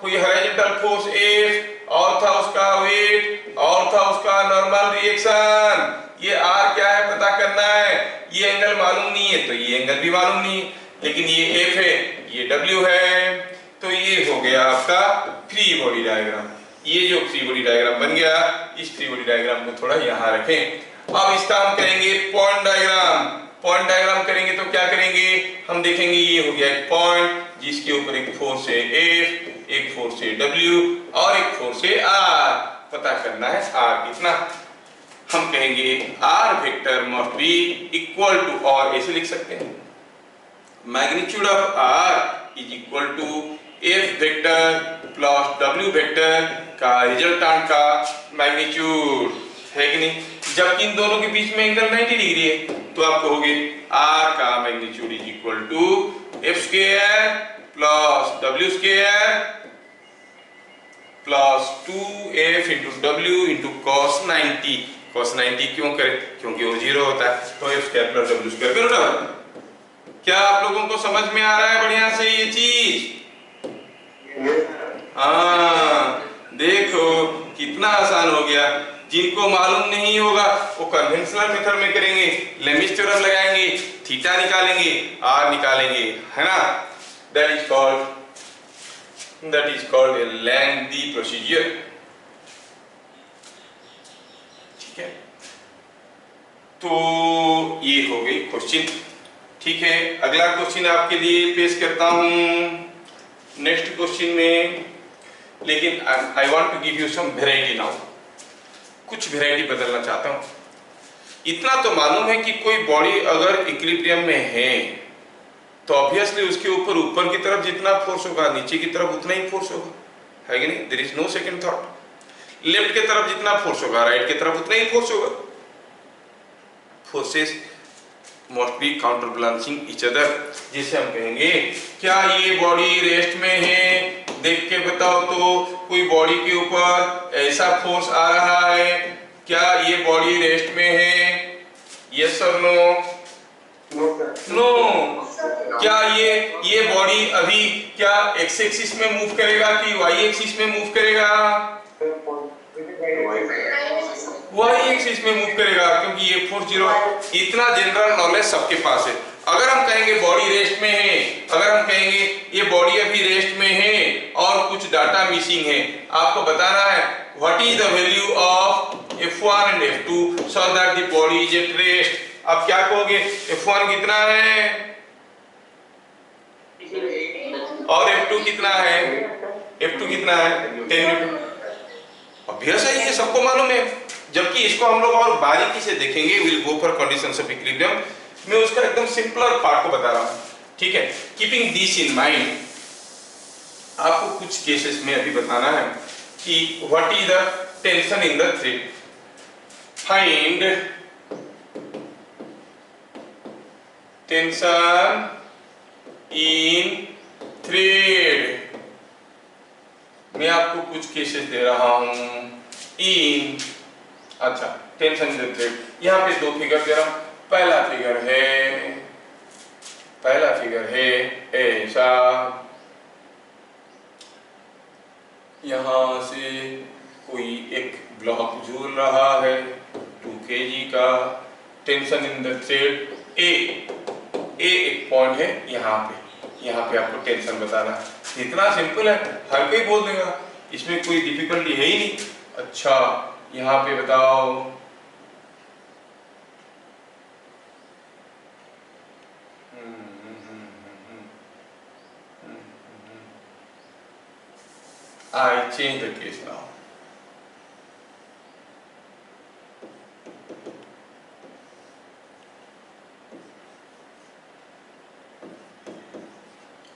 कोई हॉरिजॉन्टल फोर्स F, और था उसका वेट, और था उसका नॉर्मल रिएक्शन। ये R क्या है पता करना है। ये एंगल मालूम नहीं है तो ये एंगल भी मालूम नहीं है, लेकिन ये F है, ये W है। तो ये हो गया आपका फ्री बॉडी डायग्राम। ये जो फ्री बॉडी डायग्राम बन गया, इस फ्री बॉडी डायग्राम को थोड़ा यहाँ रखें। अब इसका हम करेंगे पॉइंट डायग्राम। पॉइंट डायग्राम करेंगे तो क्या करेंगे? हम देखेंगे ये हो गया एक पॉइंट जिसके ऊपर एक फोर्स है F, एक फोर्स है W और एक फोर्स है R। पता करना है R कितना। हम कहेंगे R vector must be equal to, और ऐसे लिख सकते हैं, magnitude of R is equal to F vector plus W vector का रिजल्टेंट का मैग्नीट्यूड, है कि नहीं? जबकि इन दोनों के बीच में एंगल 90 डिग्री है तो आप कहोगे R का magnitude is equal to F square plus W square plus 2F into W into cos 90। cos 90 क्यों करें? क्योंकि वो 0 होता है, तो F square plus W square करो ना। क्या आप लोगों को समझ में आ रहा है बढ़िया से ये चीज? हाँ देखो कितना आसान हो गया। जिनको मालूम नहीं होगा वो कन्वेंशनल मेथड में करेंगे, लेमिस थ्योरम लगाएंगे, थीटा निकालेंगे, R निकालेंगे, है ना? That is called a lengthy procedure. ठीक है, तो ये हो गई क्वेश्चन। ठीक है, अगला क्वेश्चन आपके लिए पेश करता हूं नेक्स्ट क्वेश्चन में, लेकिन I want to give you some variety now. कुछ वेराइटी बदलना चाहता हूं। इतना तो मालूम है कि कोई बॉडी अगर इक्विलिब्रियम में है तो ऑब्वियसली उसके ऊपर की तरफ जितना फोर्स होगा नीचे की तरफ उतना ही फोर्स होगा, है कि नहीं? There is no second thought. Left की तरफ जितना फोर्स होगा राइट की तरफ उतना ही फोर्स होगा। Forces must be counterbalancing each other। जैसे हम कहेंगे क्या ये बॉडी रेस्ट में है? देख के बताओ तो कोई बॉडी के ऊपर ऐसा फोर्स आ रहा है, क्या ये बॉडी रेस्ट में है? यस और नो? नो। क्या ये बॉडी अभी क्या एक्स एक्सिस में मूव करेगा कि वाई एक्सिस में मूव करेगा? वाई एक्सिस में मूव करेगा, क्योंकि ये फोर्स 0। इतना जनरल नॉलेज सबके पास है। अगर हम कहेंगे बॉडी रेस्ट में है, अगर हम कहेंगे ये बॉडी अभी रेस्ट में है और कुछ डाटा मिसिंग है, आपको बताना है what is the value of F1 and F2 so that the body is at rest. आप क्या कहोगे? F1 कितना है और F2 कितना है? F2 कितना है? 10 न्यूटन। ऑब्वियस है, ये सबको मालूम है। जबकि इसको हम लोग और बारीकी से देखेंगे, will go for conditions of equilibrium. मैं उसका एकदम सिंपलर पार्ट को बता रहा हूं, ठीक है। कीपिंग दिस इन माइंड, आपको कुछ केसेस में अभी बताना है कि what is the tension in the thread. Find tension in thread. मैं आपको कुछ केसेस दे रहा हूं इन, अच्छा, टेंशन इन द थ्रेड। यहां पे दो फिगर दे रहा हूं। पहला फिगर है ऐसा, यहां से कोई एक ब्लॉक झूल रहा है 2 kg का, टेंशन इन द थ्रेड ए एक पॉइंट है यहाँ पे आपको टेंशन बताना है। इतना सिंपल है, हर कोई बोल देगा, इसमें कोई डिफिकल्टी है ही नहीं। अच्छा, यहाँ पे बताओ, I change the case now.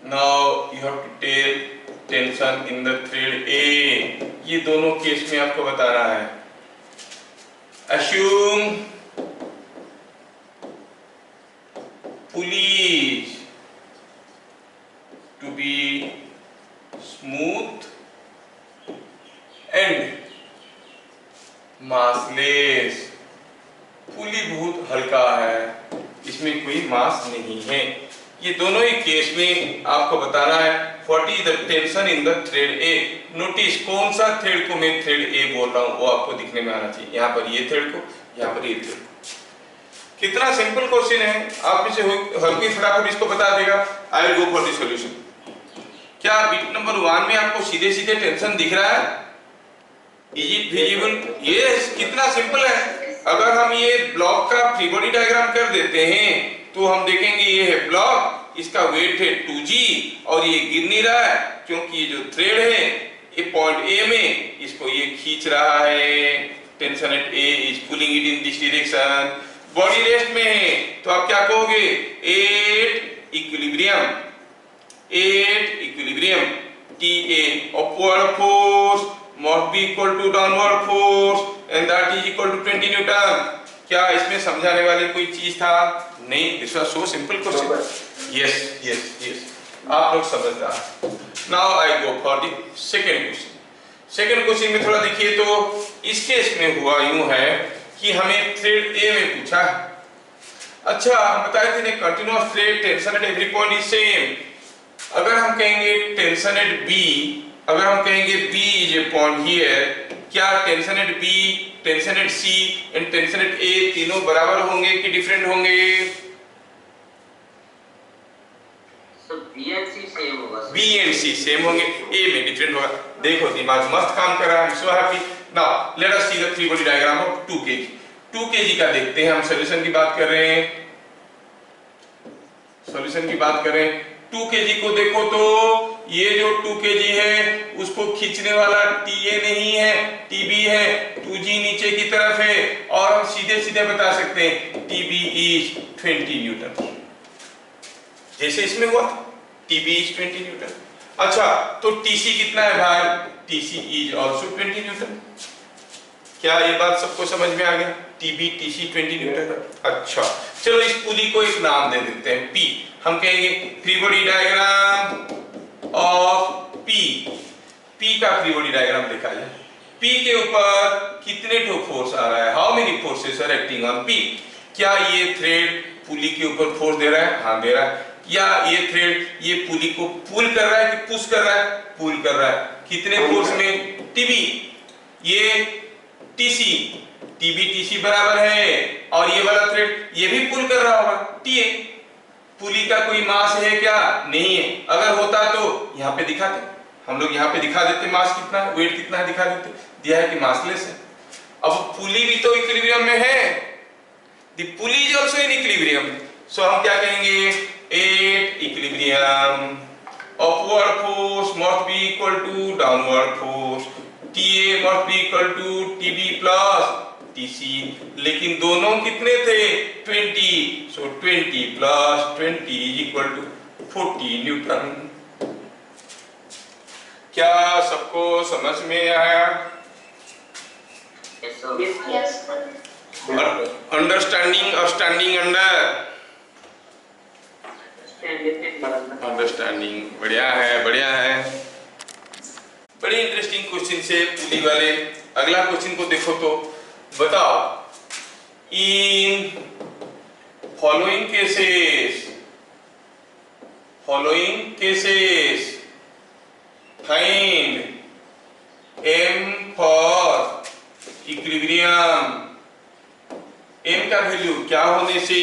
Now you have to tell tension in the thread A. ये दोनों केस में आपको बताना है। Assume pulley to be smooth and massless। पुली बहुत हल्का है, इसमें कोई मास नहीं है। ये दोनों ही केस में आपको बताना है what is the tension in the thread A. Notice कौन सा थ्रेड को मैं थ्रेड ए बोल रहा हूं वो आपको दिखने में आना चाहिए। यहाँ पर ये थ्रेड को, यहाँ पर ये थ्रेड को। कितना सिंपल क्वेश्चन है, आप में से हर कोई फटाफट इसको बता देगा। I will go for the solution. क्या बिट नंबर 1 में आपको सीधे सीधे टेंशन दिख रहा है? Is it visible? यस, कितना सिंपल है। अगर हम ये ब्लॉक का फ्री बॉडी डायग्राम कर देते हैं तो हम देखेंगे ये है ब्लॉक, इसका वेट है 2g और ये गिर नहीं रहा है क्योंकि ये जो थ्रेड है ये पॉइंट ए में इसको ये खींच रहा है। Tension at A is pulling it in this direction. Body rest में है तो आप क्या कहोगे? At equilibrium TA upward force must be equal to downward force and that is equal to 20 Newton। क्या इसमें समझाने वाली कोई चीज था? नहीं, this was so simple question. Yes, आप लोग समझदार। Now I go for the second question में थोड़ा देखिए तो इस केस में हुआ यूं है कि हमें थ्रेड ए में पूछा। अच्छा, हम बताए थे continuous thread tension at every point is same. अगर हम कहेंगे टेंशन एट बी, अगर हम कहेंगे B is a point here, क्या tension at B, tension at C and tension at A तीनों बराबर होंगे कि डिफरेंट होंगे? बी एंड सी सेम होगा। बी एंड सी सेम होंगे, ए में डिफरेंट होगा। देखो दिमाग मस्त काम कर रहा है, so happy. Now let us see the free body diagram of 2 kg। 2 kg का देखते हैं, हम सॉल्यूशन की बात कर रहे हैं, 2 kg को देखो तो ये जो 2 kg है उसको खींचने वाला TA नहीं है, TB है, 2G नीचे की तरफ है और हम सीधे सीधे बता सकते हैं TB इज 20 न्यूटन। जैसे इसमें हुआ TB इज 20 न्यूटन। अच्छा, तो TC कितना है भाई? TC is also 20 Newton. क्या ये बात सबको समझ में आ गया? TB TC 20 Newton. अच्छा, चलो इस पुली को एक नाम दे देते हैं P। हम कहेंगे free body diagram of P का फ्री बॉडी डायग्राम देखा जाए। P के ऊपर कितने ठो फोर्स आ रहा है? How many forces are acting on P? क्या ये थ्रेड पुली के ऊपर फोर्स दे रहा है? हाँ, दे रहा है। या ये थ्रेड ये पुली को पुल कर रहा है कि पुश कर रहा है? पुल कर रहा है। कितने फोर्स में? TB। ये TC, TB TC बराबर है और ये वाला थ्रेड ये भी पुल कर रहा होगा, TA। पुली का कोई मास है क्या? नहीं है। अगर होता तो यहाँ पे दिखाते, हम लोग यहाँ पे दिखा देते मास कितना है, वेट कितना है दिखा देते। दिया है कि मासलेस है। अब पुली भी तो इक्विलिब्रियम में है, the pulley is also in equilibrium. So हम क्या कहेंगे? At equilibrium, upward force must be equal to downward force, TA must be equal to TB plus 20c, लेकिन दोनों कितने थे 20, so 20 plus 20 is equal to 40 newton. क्या सबको समझ में आया? Yes, sir. अंडरस्टैंडिंग और स्टैंडिंग अंडर? अंडरस्टैंडिंग, बढ़िया है, बढ़िया है। बड़ी इंटरेस्टिंग क्वेश्चन से पुली वाले। अगला क्वेश्चन को देखो तो बताओ, in following cases find m for equilibrium. m का वैल्यू क्या होने से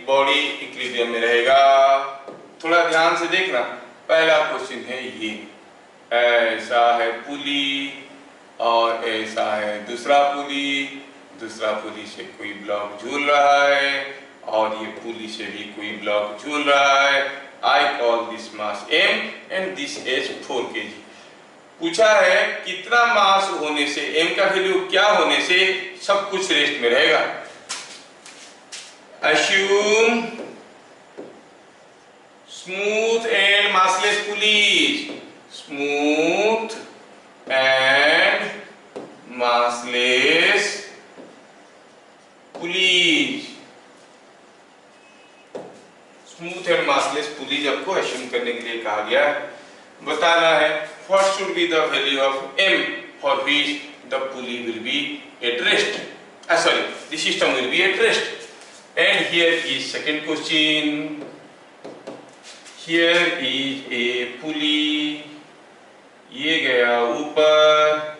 बॉडी इक्विलिब्रियम में रहेगा? थोड़ा ध्यान से देखना। पहला क्वेश्चन है ये, ऐसा है पुली और ऐसा है दूसरा पुली से कोई ब्लॉक झूल रहा है और ये पुली से भी कोई ब्लॉक झूल रहा है। I call this mass m and this as 4 kg। पूछा है कितना मास होने से, m का वैल्यू क्या होने से सब कुछ रेस्ट में रहेगा। Assume smooth and massless pulleys. Smooth and massless pulleys. Smooth and massless pulleys आपको assume करने के लिए कहा गया है। बताना है what should be the value of m for which the pulley will be at rest. The system will be at rest. And here is second question. Here is a pulley. ये गया ऊपर,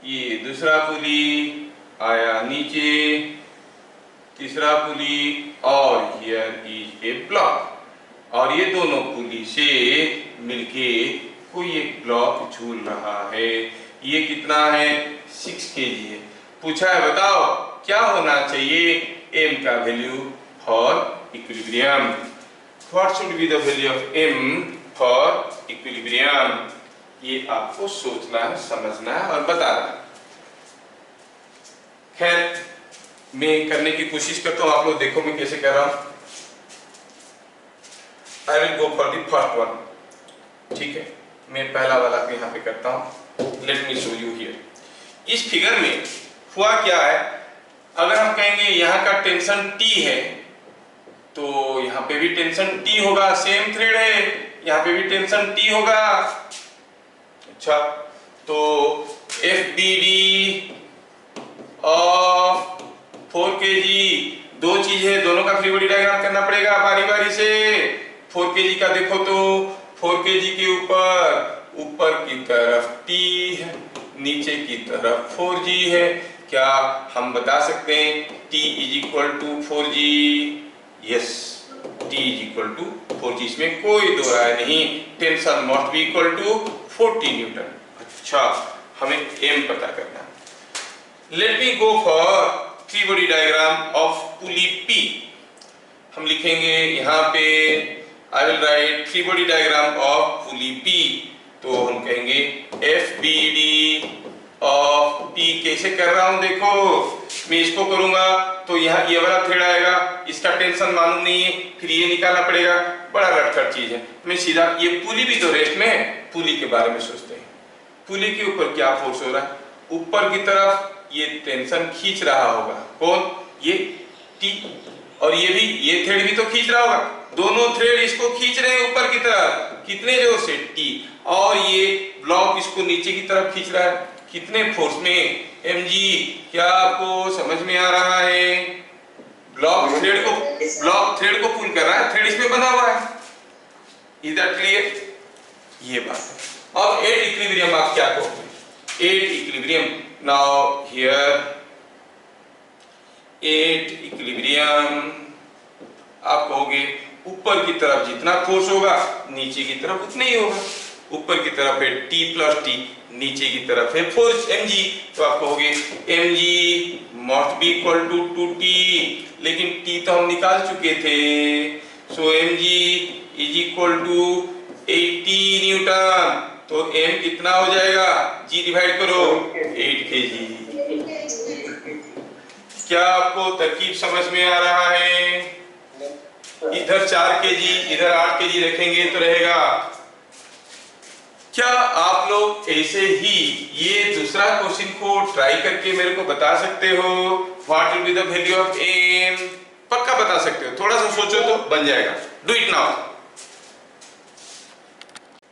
ये दूसरा पुली आया नीचे, तीसरा पुली, और here is a block। और ये दोनों पुली से मिलके कोई एक ब्लॉक झूल रहा है। ये कितना है 6 kg है। पूछा है बताओ क्या होना चाहिए m का value for equilibrium. What should be the value of m for equilibrium? ये आपको सोचना है, समझना है और बताना है। खैर मैं करने की कोशिश करता हूं, आप लोग देखो मैं कैसे कर रहा हूं। I will go for the first one. ठीक है, मैं पहला वाला यहाँ पे करता हूं। Let me show you here. इस फिगर में हुआ क्या है, अगर हम कहेंगे यहाँ का टेंशन T है तो यहाँ पे भी टेंशन T होगा, सेम थ्रेड है, यहाँ पे भी टेंशन T होगा। अच्छा, तो FBD ऑफ 4 kg, दो चीज है, दोनों का फ्री बॉडी डायग्राम करना पड़ेगा बारी बारी से। 4 kg का देखो तो 4 kg के ऊपर की तरफ T है, नीचे की तरफ 4G है। क्या हम बता सकते हैं T is equal to 4G? Yes, T is equal to 4G, इसमें कोई दो राय नहीं। Tension must be equal to 40 newton. अच्छा, हमें m पता करना। Let me go for free body diagram of pulley P। हम लिखेंगे यहाँ पे, I will write free body diagram of pulley P। तो हम कहेंगे FBD ऑफ P। कैसे कर रहा हूं देखो, मैं इसको करूंगा तो यहाँ ये वाला थ्रेड आएगा, इसका टेंशन मालूम नहीं है, फिर ये निकालना पड़ेगा, बड़ा रटखट चीज है। मैं सीधा, ये पुली भी तो रेस्ट में है, पुली के बारे में सोचते हैं। पुली के ऊपर क्या फोर्स हो रहा है? ऊपर की तरफ ये टेंशन खींच रहा होगा, कौन? ये T। और ये थ्रेड भी तो खींच रहा होगा, दोनों थ्रेड इसको खींच रहे हैं ऊपर की तरफ। कितने जोर से? T। और ये ब्लॉक इसको नीचे की तरफ खींच रहा है, कितने फोर्स में? mg। क्या आपको समझ में आ रहा है? ब्लॉक थ्रेड को पुल कर रहा है, थ्रेड इसमें बना हुआ है। Is that clear? ये बात है। अब एट इक्विलिब्रियम आप क्या कहोगे? At equilibrium, now here at equilibrium आप कहोगे ऊपर की तरफ जितना फोर्स होगा नीचे की तरफ उतना ही होगा। ऊपर की तरफ है T प्लस T, नीचे की तरफ है फोर्स mg, तो आप कहोगे mg must be equal to 2T, लेकिन T तो हम निकाल चुके थे। So mg is equal to 80 newton. तो m कितना हो जाएगा? g डिवाइड करो 8 kg। क्या आपको तरकीब समझ में आ रहा है? इधर 4 kg इधर 8 kg रखेंगे तो रहेगा। क्या आप लोग ऐसे ही ये दूसरा क्वेश्चन को ट्राई करके मेरे को बता सकते हो? What will be the value of m? पक्का बता सकते हो, थोड़ा सा सोचो तो बन जाएगा। Do it now.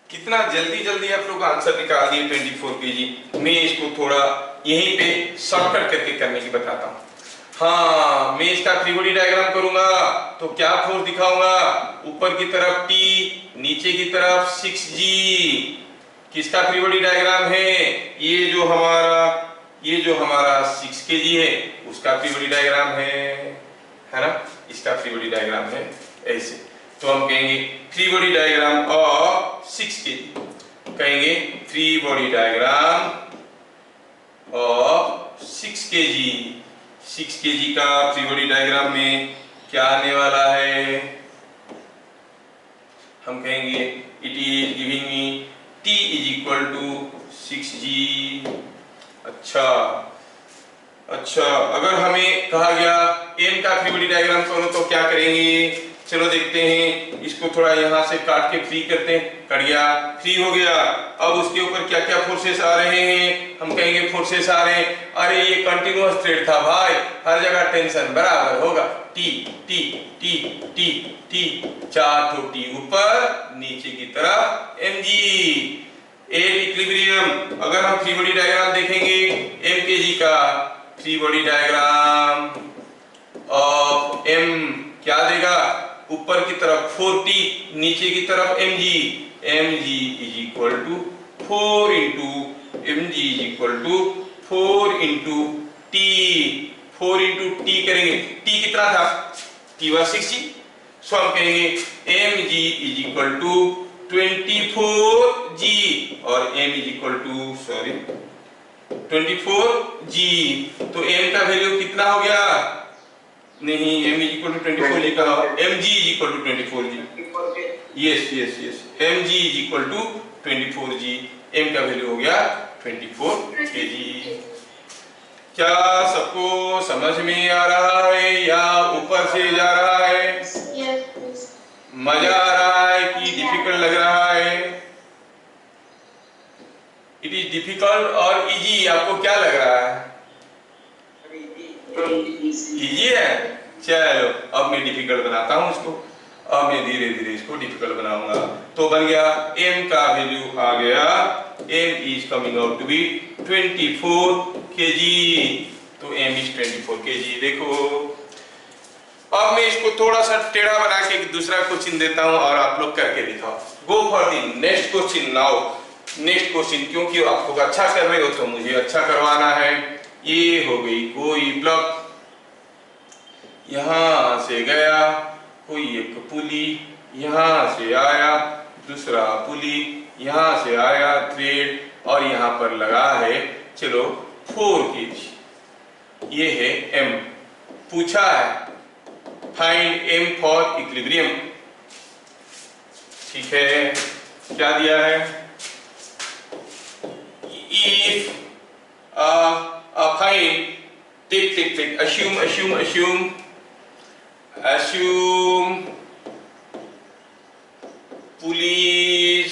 कितना जल्दी जल्दी आप लोग आंसर निकाल दिए 24 kg। मैं इसको थोड़ा यहीं पे शॉर्टकट करके करने की बताता हूँ। हाँ, मैं इसका फ्री बॉडी डायग्राम करूंगा तो क्या फोर्स दिखाऊंगा? ऊपर की तरफ T, नीचे की तरफ 6G। किसका फ्री बॉडी डायग्राम है? ये जो हमारा 6 kg है उसका फ्री बॉडी डायग्राम है ना? इसका फ्री बॉडी डायग्राम है ऐसे। तो हम कहेंगे free body diagram of 6 kg। कहेंगे free body diagram of 6 kg। 6 kg का फ्री बॉडी डायग्राम में क्या आने वाला है? हम कहेंगे it is giving me T is equal to 6G। अच्छा, अगर हमें कहा गया m का फ्री बॉडी डायग्राम करो तो क्या करेंगे? चलो देखते हैं। इसको थोड़ा यहाँ से काट के फ्री करते हैं। कट गया, फ्री हो गया। अब उसके ऊपर क्या क्या फोर्सेस आ रहे हैं? हम कहेंगे फोर्सेस आ रहे हैं। अरे ये कंटिन्यूअस थ्रेड था भाई, हर जगह टेंशन बराबर होगा। T T T T T, 4 ठो टी ऊपर, नीचे की तरफ mg। इक्विलिब्रियम। अगर हम फ्री बॉडी डायग्राम देखेंगे m kg का free body diagram of m क्या देगा? ऊपर की तरफ 4t, नीचे की तरफ mg। mg is equal to 4 into mg is equal to 4 into t। 4 into t करेंगे, t कितना था? t was 6g। सो हम कहेंगे mg is equal to 24g और m is equal to 24g। तो m का वैल्यू कितना हो गया? नहीं, m इज इक्वल टू 24 लिखा हो, mg is equal to 24g। Yes, mg is equal to 24g। m का वैल्यू हो गया 24 kg। क्या सबको समझ में आ रहा है या ऊपर से जा रहा है? मजा आ रहा है कि डिफिकल्ट लग रहा है? इट इज डिफिकल्ट और इजी, आपको क्या लग रहा है? इजी है। चलो अब मैं डिफिकल्ट बनाता हूं इसको। अब मैं धीरे धीरे इसको डिफिकल्ट बनाऊंगा। तो बन गया m का वैल्यू आ गया, m is coming out to be 24 kg। तो m इज 24 kg। देखो अब मैं इसको थोड़ा सा टेढ़ा बना के दूसरा क्वेश्चन देता हूं और आप लोग करके दिखाओ। Go for the next question now. Next question, क्योंकि आप लोग अच्छा कर रहे हो तो मुझे अच्छा करवाना है। ये हो गई कोई ब्लॉक, यहां से गया कोई एक पुली, यहां से आया दूसरा पुली, यहां से आया थ्रेड और यहां पर लगा है चलो 4 kg। ये है m। पूछा है फाइंड m फॉर इक्विलिब्रियम। ठीक है, क्या दिया है? if find, take assume pulleys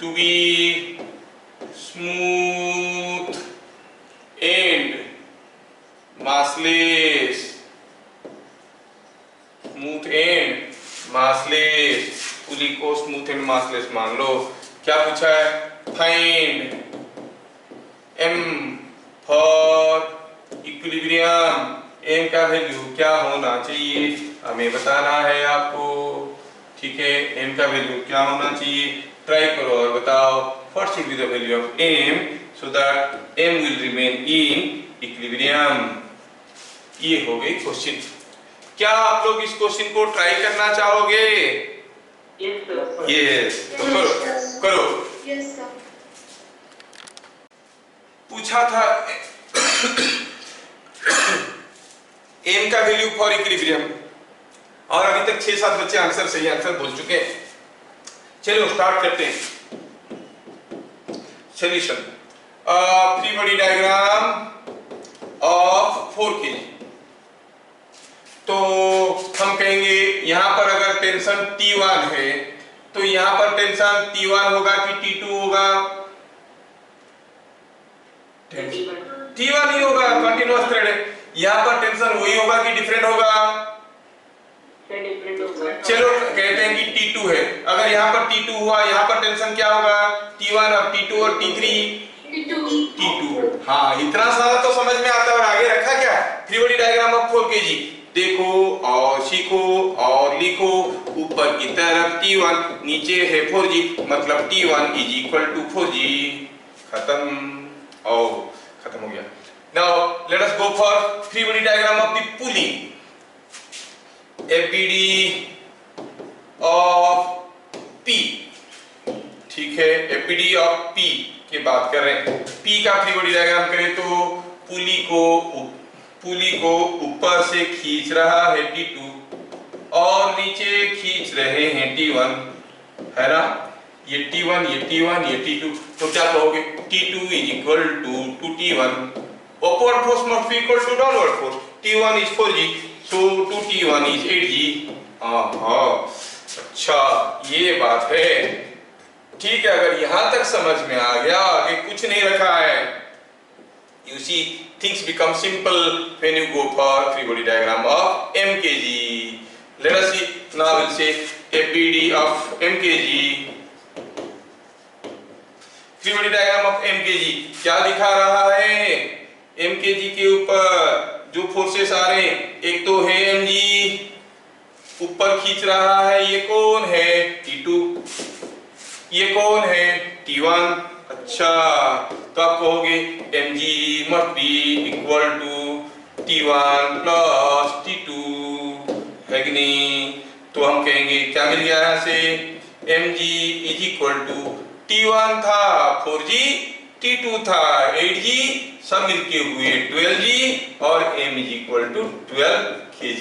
to be smooth and massless। Smooth and massless, pulley को स्मूथ एंड मासलेस मान लो। क्या पूछा है? Find m for equilibrium. m का वैल्यू क्या होना चाहिए हमें बताना है आपको। ठीक है, m का वैल्यू क्या होना चाहिए? ट्राई करो और बताओ। What should be the value of m so that m will remain in equilibrium. ये हो गई क्वेश्चन। क्या आप लोग इस क्वेश्चन को ट्राई करना चाहोगे? यस, तो करो। पूछा था m का वैल्यू फॉर इक्विलिब्रियम और अभी तक 6-7 बच्चे आंसर सही आंसर बोल चुके हैं। चलो स्टार्ट करते हैं solution. Free body diagram of 4 kg। तो हम कहेंगे यहां पर अगर टेंशन T1 है तो यहां पर टेंशन T1 होगा कि T2 होगा? T1 ही होगा, कंटिन्यूअस थ्रेड है। यहां पर टेंशन वही होगा कि डिफरेंट होगा? चलो कहते हैं कि T2 है। अगर यहाँ पर T2 हुआ, यहाँ पर टेंशन क्या होगा? T1 और T2 और T3 T2। हाँ, इतना सारा तो समझ में आता है। और आगे रखा क्या? Free body diagram of 4 kg। देखो और सीखो और लिखो। ऊपर की तरफ T1, नीचे है 4G, मतलब T1 is equal to 4G। खत्म। और खत्म हो गया। Now let us go for free body diagram of the pulley. FBD of P, ठीक है, FBD ऑफ P की बात कर रहे हैं। P का फ्री बॉडी डायग्राम करें तो पुली को ऊपर से खींच रहा है T2 और नीचे खींच रहे हैं T1, है ना? ये T1, ये T1, ये T2। तो क्या कहोगे? T2 is equal to T1। Upward force must be equal to downward force. T1 is 4G, so 2T1 is 8G। अच्छा, ये बात है। ठीक है, अगर यहां तक समझ में आ गया, आगे कुछ नहीं रखा है। You see, things become simple when you go for free body diagram of MKG. Let us see, now we'll say FBD of MKG. free body diagram of MKG क्या दिखा रहा है? MKG के ऊपर जो फोर्सेस आ रहे हैं, एक तो है mg, ऊपर खींच रहा है, ये कौन है? T2। ये कौन है? T1। अच्छा, तो आप कहोगे mg must be equal to T1 plus T2, है कि नहीं? तो हम कहेंगे क्या मिल गया यहाँ से? mg is equal to T1 था 4G, T2 था 8G, सब मिलके हुए 12G और m is equal to 12 kg।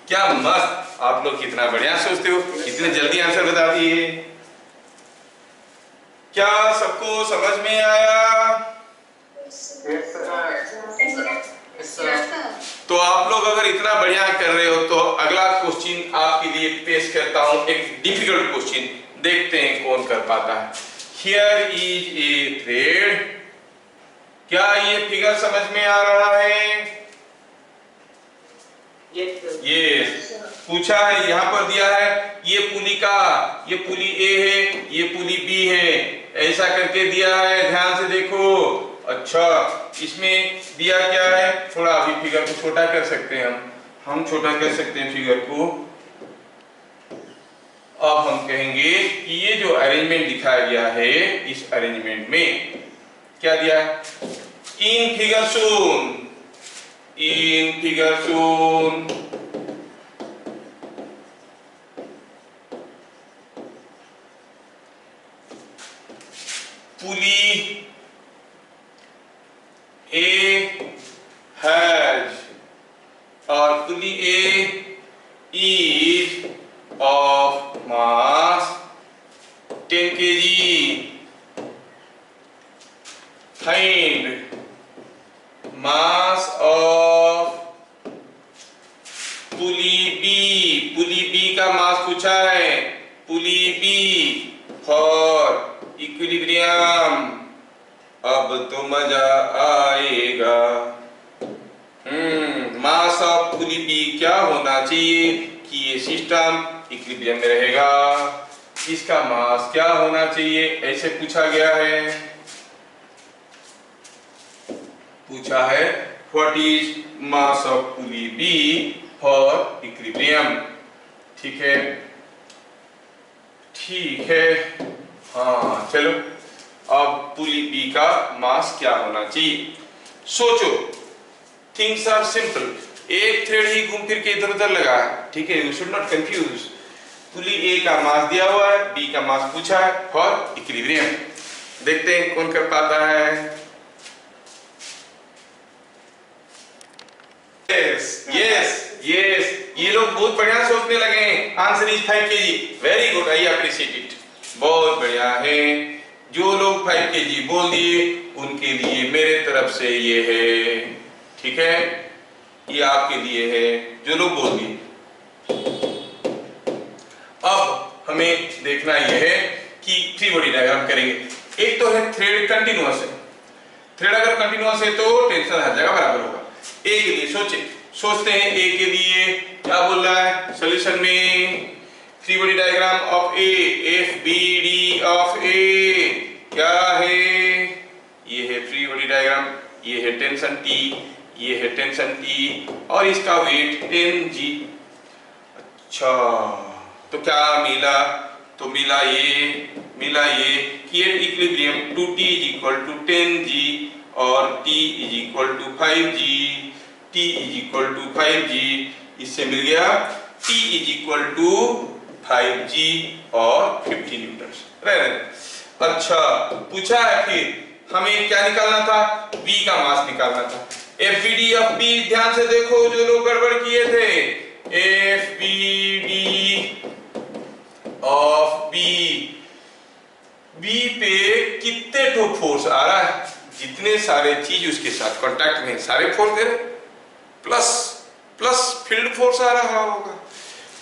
क्या मस्त! आप लोग कितना बढ़िया सोचते हो, कितने जल्दी आंसर बता दिए। क्या सबको समझ में आया? तो आप लोग अगर इतना बढ़िया कर रहे हो तो अगला क्वेश्चन आपके लिए पेश करता हूं, एक डिफिकल्ट क्वेश्चन। देखते हैं कौन कर पाता है। Here is a thread. क्या ये फिगर समझ में आ रहा है? यस। पूछा है, यहाँ पर दिया है ये पुली का, ये पुली A है, ये पुली B है, ऐसा करके दिया है। ध्यान से देखो। अच्छा, इसमें दिया क्या है? थोड़ा अभी फिगर को छोटा कर सकते हैं हम छोटा कर सकते हैं फिगर को। अब हम कहेंगे कि ये जो अरेंजमेंट दिखाया गया है, इस अरेंजमेंट में क्या दिया है? In figure shown pulley A has, और पुली A is of mass 10 kg, find mass of pulley B का मास पूछा है। पुली B फॉर इक्विलिब्रियम। अब तो मजा आएगा। मास ऑफ पुली B क्या होना चाहिए कि ये सिस्टम इक्विलिब्रियम में रहेगा? इसका मास क्या होना चाहिए? ऐसे पूछा गया है। पूछा है what is mass of pulley B for equilibrium. ठीक है, ठीक है। हाँ, चलो अब पुली B का मास क्या होना चाहिए? सोचो, थिंग्स आर सिंपल। एक थ्रेड ही घूम फिर के इधर उधर लगा है, ठीक है, you should not confuse. Pulley A का मास दिया हुआ है, B का मास पूछा है फॉर इक्विलिब्रियम। देखते हैं कौन कर पाता है। यस, ये लोग बहुत बढ़िया सोचने लगे हैं। Answer is 5 kg। Very good, I appreciate it. बहुत बढ़िया है। जो लोग 5 kg बोल दिए उनके लिए मेरे तरफ से ये है। ठीक है, ये आपके लिए है जो लोग बोल दिए। अब हमें देखना यह है कि फ्री बॉडी डायग्राम करेंगे। एक तो है थ्रेड कंटिन्यूअस है, थ्रेड अगर कंटिन्यूअस है तो टेंशन हर जगह बराबर होगा। ए के लिए सोचते हैं ए के लिए क्या बोल रहा है सॉल्यूशन में, free body diagram of A, F B D of A क्या है, ये है फ्री बॉडी डायग्राम, ये है टेंशन टी, ये है टेंशन टी और इसका वेट 10G। अच्छा तो क्या मिला, तो मिला ये कि at equilibrium 2T is equal to 10G और T is equal to 5G, T is equal to 5G, इससे मिल गया T is equal to 5G और 50 न्यूटन। अच्छा पूछा है फिर हमें क्या निकालना था, B का मास निकालना था। FBD ऑफ B ध्यान से देखो जो लोग गड़बड़ किए थे, FBD ऑफ B, B पे कितने ठो फोर्स आ रहा है, जितने सारे चीज उसके साथ कांटेक्ट में सारे फोर्स दे रहे, प्लस फील्ड फोर्स आ रहा होगा।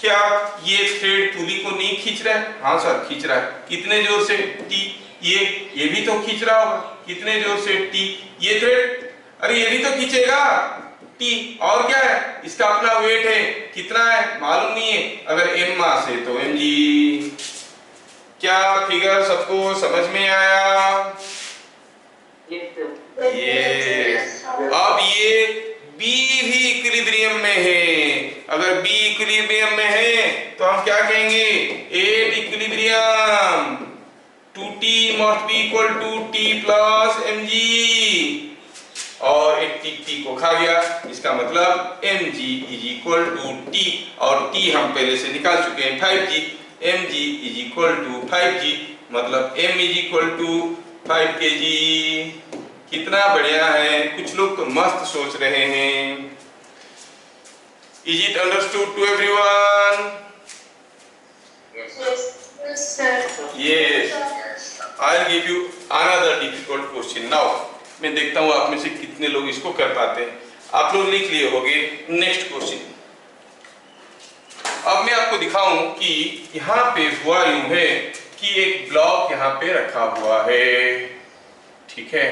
क्या ये थ्रेड पुली को नहीं खींच रहा है, हाँ सर खींच रहा है, कितने जोर से, टी, ये भी तो खींच रहा होगा, कितने जोर से, टी, ये थ्रेड, अरे ये भी तो खींचेगा टी, और क्या है इसका अपना वेट है, कितना है मालूम नहीं है, अगर m मास है तो mg। क्या फिगर सबको समझ में आया? यस। अब ये B भी इक्विलिब्रियम में है, अगर B इक्विलिब्रियम में है तो हम क्या कहेंगे, at equilibrium 2T must be equal to T plus mg और एक T को खा गया, इसका मतलब mg is equal to T और T हम पहले से निकाल चुके हैं 5G, mg is equal to 5G मतलब m is equal to 5 kg। कितना बढ़िया है, कुछ लोग तो मस्त सोच रहे हैं। Is it understood to everyone? Yes, sir. Yes. I'll give you another difficult question now. मैं देखता हूँ आप में से कितने लोग इसको कर पाते हैं। आप लोग लिख लिए होंगे नेक्स्ट क्वेश्चन। अब मैं आपको दिखाऊं कि यहाँ पे हुआ यूं है कि एक ब्लॉक यहाँ पे रखा हुआ है, ठीक है,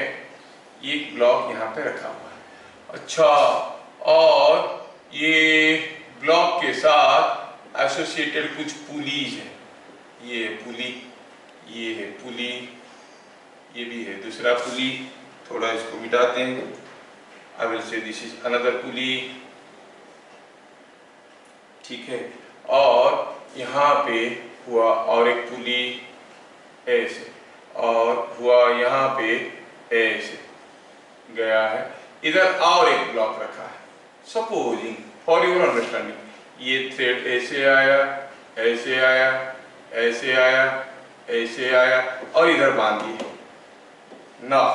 ये ब्लॉक यहाँ पे रखा हुआ है। अच्छा, और ये ब्लॉक के साथ एसोसिएटेड कुछ पुलीज है, ये पुली, ये है पुली, ये भी है दूसरा पुली, थोड़ा इसको मिटाते हैं, I will say this is another pulley, ठीक है, और यहाँ पे हुआ और एक पुली ऐसे, और हुआ यहाँ पे ऐसे गया है, इधर और एक ब्लॉक रखा है। सपोजिंग फॉर योर अंडरस्टैंडिंग ये थ्रेड ऐसे आया, ऐसे आया, ऐसे आया, ऐसे आया और इधर बांध दिए। Now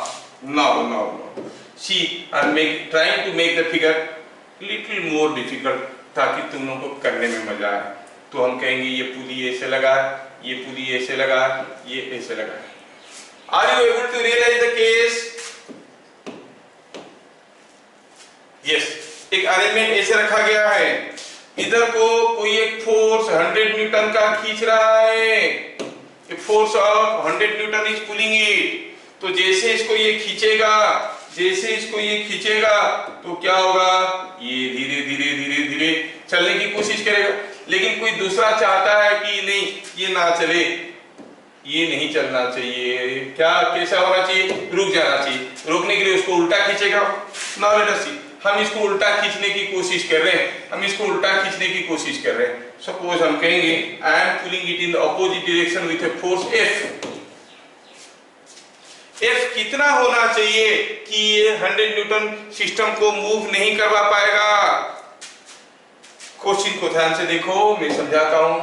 see, I'm trying to make the figure little more difficult ताकि तुम लोगों को करने में मजा आए। तो हम कहेंगे ये पुली ऐसे लगा, ये पुली ऐसे लगा, ये ऐसे लगा। Are you able to realize the case? Yes, एक अरेंजमेंट ऐसे रखा गया है, इधर को कोई एक फोर्स 100 न्यूटन का खींच रहा है, एक force of 100 Newton is pulling it. तो जैसे इसको ये खींचेगा, जैसे इसको ये खींचेगा तो क्या होगा, ये धीरे धीरे धीरे धीरे चलने की कोशिश करेगा। लेकिन कोई दूसरा चाहता है कि नहीं ये ना चले, ये नहीं चलना चाहिए, क्या कैसा होना चाहिए, रुक जाना चाहिए। रोकने के लिए उसको उल्टा खींचेगा। नाउ लेट अस सी, हम इसको उल्टा खींचने की कोशिश कर रहे हैं, हम इसको उल्टा खींचने की कोशिश कर रहे हैं। सपोज हम कहेंगे I am pulling it in the opposite direction with a force F। F कितना होना चाहिए कि ये 100 न्यूटन सिस्टम को मूव नहीं करवा पाएगा। क्वेश्चन को ध्यान से देखो, मैं समझाता हूं।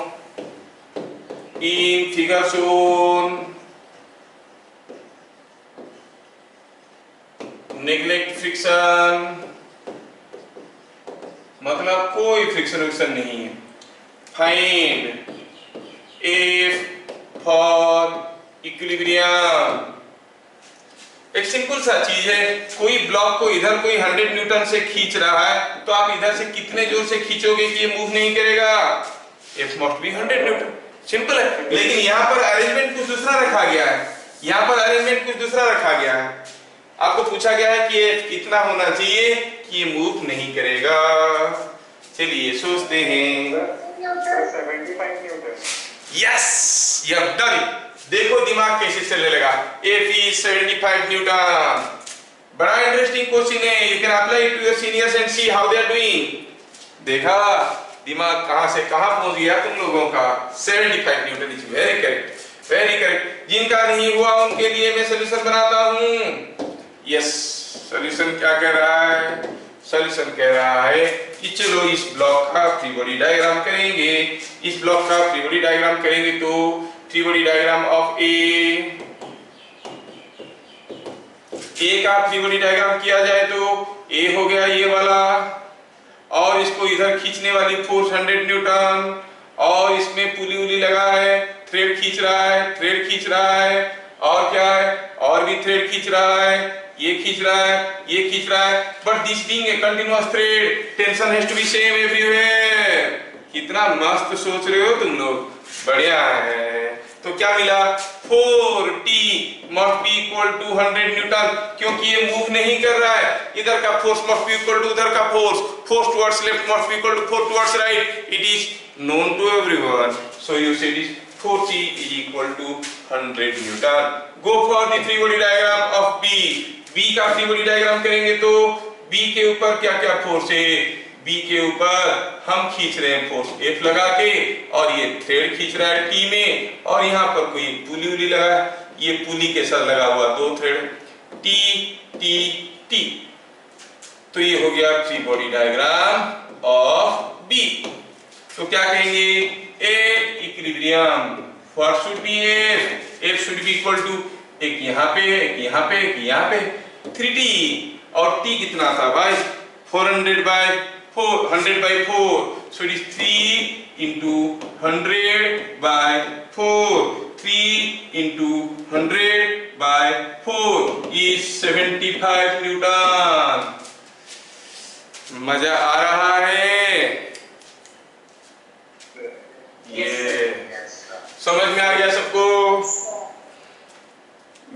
In figure shown neglect friction, मतलब कोई फ्रिक्शन विक्शन नहीं है। फाइंड F फॉर इक्विलिब्रियम, एक सिंपल सा चीज है, कोई ब्लॉक को इधर कोई 100 न्यूटन से खींच रहा है तो आप इधर से कितने जोर से खींचोगे कि ये मूव नहीं करेगा? F must be 100 Newton. Simple है। लेकिन यहाँ पर अरेंजमेंट कुछ दूसरा रखा गया है, यहाँ पर अरेंजमेंट कुछ दूसरा रखा गया है। आपको पूछा गया है कि F कितना होना चाहिए कि ये मूव नहीं करेगा। चलिए सोचते हैं। 75 newton. Yes, you have done it. देखो दिमाग कैसे चलने लगा। F is 75 newton. बड़ा इंटरेस्टिंग क्वेश्चन है। You can apply it to your seniors and see how they are doing. देखा दिमाग कहां से कहां पहुंच गया तुम लोगों का। 75 Newton is very correct, very correct. जिनका नहीं हुआ उनके लिए मैं सॉल्यूशन बनाता हूं। यस, सॉल्यूशन क्या कह रहा है? सॉल्यूशन कह रहा है कि चलो इस ब्लॉक का फ्री बॉडी डायग्राम करेंगे। इस ब्लॉक का फ्री बॉडी डायग्राम करेंगे तो फ्री बॉडी डायग्राम ऑफ ए का फ्री बॉडी डायग्राम किया जाए तो ए हो गया ये वाला, और इसको इधर खींचने वाली फोर्स 100 न्यूटन, और इसमें पुली उली लगा है, थ्रेड खींच रहा है, थ्रेड खींच रहा है, और क्या है, और भी थ्रेड खींच रहा है, ये खींच रहा है, ये खींच रहा है। But this being a continuous thread, tension has to be same everywhere. कितना मस्त सोच रहे हो तुम लोग, बढ़िया है। तो क्या मिला? 4T must be equal to 100 Newton, क्योंकि ये मूव नहीं कर रहा है। इधर का force must be equal to उधर का force, force towards left must be equal to force towards right. It is known to everyone. So you said is 4T is equal to 100 Newton. Go for the free body diagram of B. B का free body diagram करेंगे तो B के ऊपर क्या क्या force है? B के ऊपर हम खींच रहे हैं फोर्स F लगा के, और ये थ्रेड खींच रहा है T में, और यहाँ पर कोई पुली उली लगा है, ये पुली के साथ लगा हुआ दो थ्रेड T T T। तो ये हो गया free body diagram of B। तो क्या कहेंगे? F equilibrium what should be F? F should be equal to एक यहाँ पे, एक यहाँ पे, एक यहाँ पे 3T, और T कितना था भाई? 400 by 4, so it is 3 into 100 by 4, 3 into 100 by 4 is 75 Newton. मजा आ रहा है? ये समझ में आ गया सबको?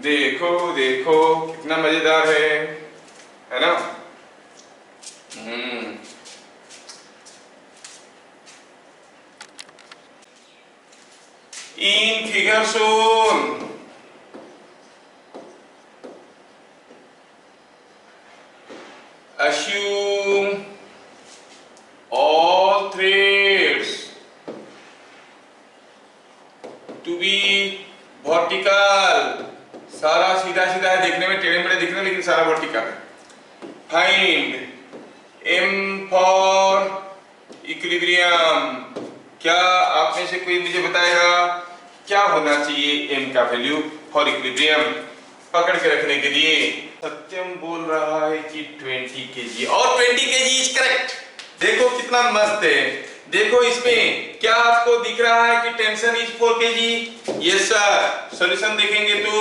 देखो देखो कितना मजेदार है ना? In figure shown, assume all threads to be vertical. सारा सीधा सीधा है, देखने में टेढ़े मेढ़े दिख रहे हैं लेकिन सारा वर्टिकल है। Find M for equilibrium. क्या आप में से कोई मुझे बताएगा क्या होना चाहिए M का वैल्यू फॉर इक्विलिब्रियम पकड़ के रखने के लिए? सत्यम बोल रहा है कि 20 kg, और 20 kg इज करेक्ट। देखो कितना मस्त है। देखो इसमें क्या आपको दिख रहा है कि tension is 4 kg? Yes sir. Solution देखेंगे तो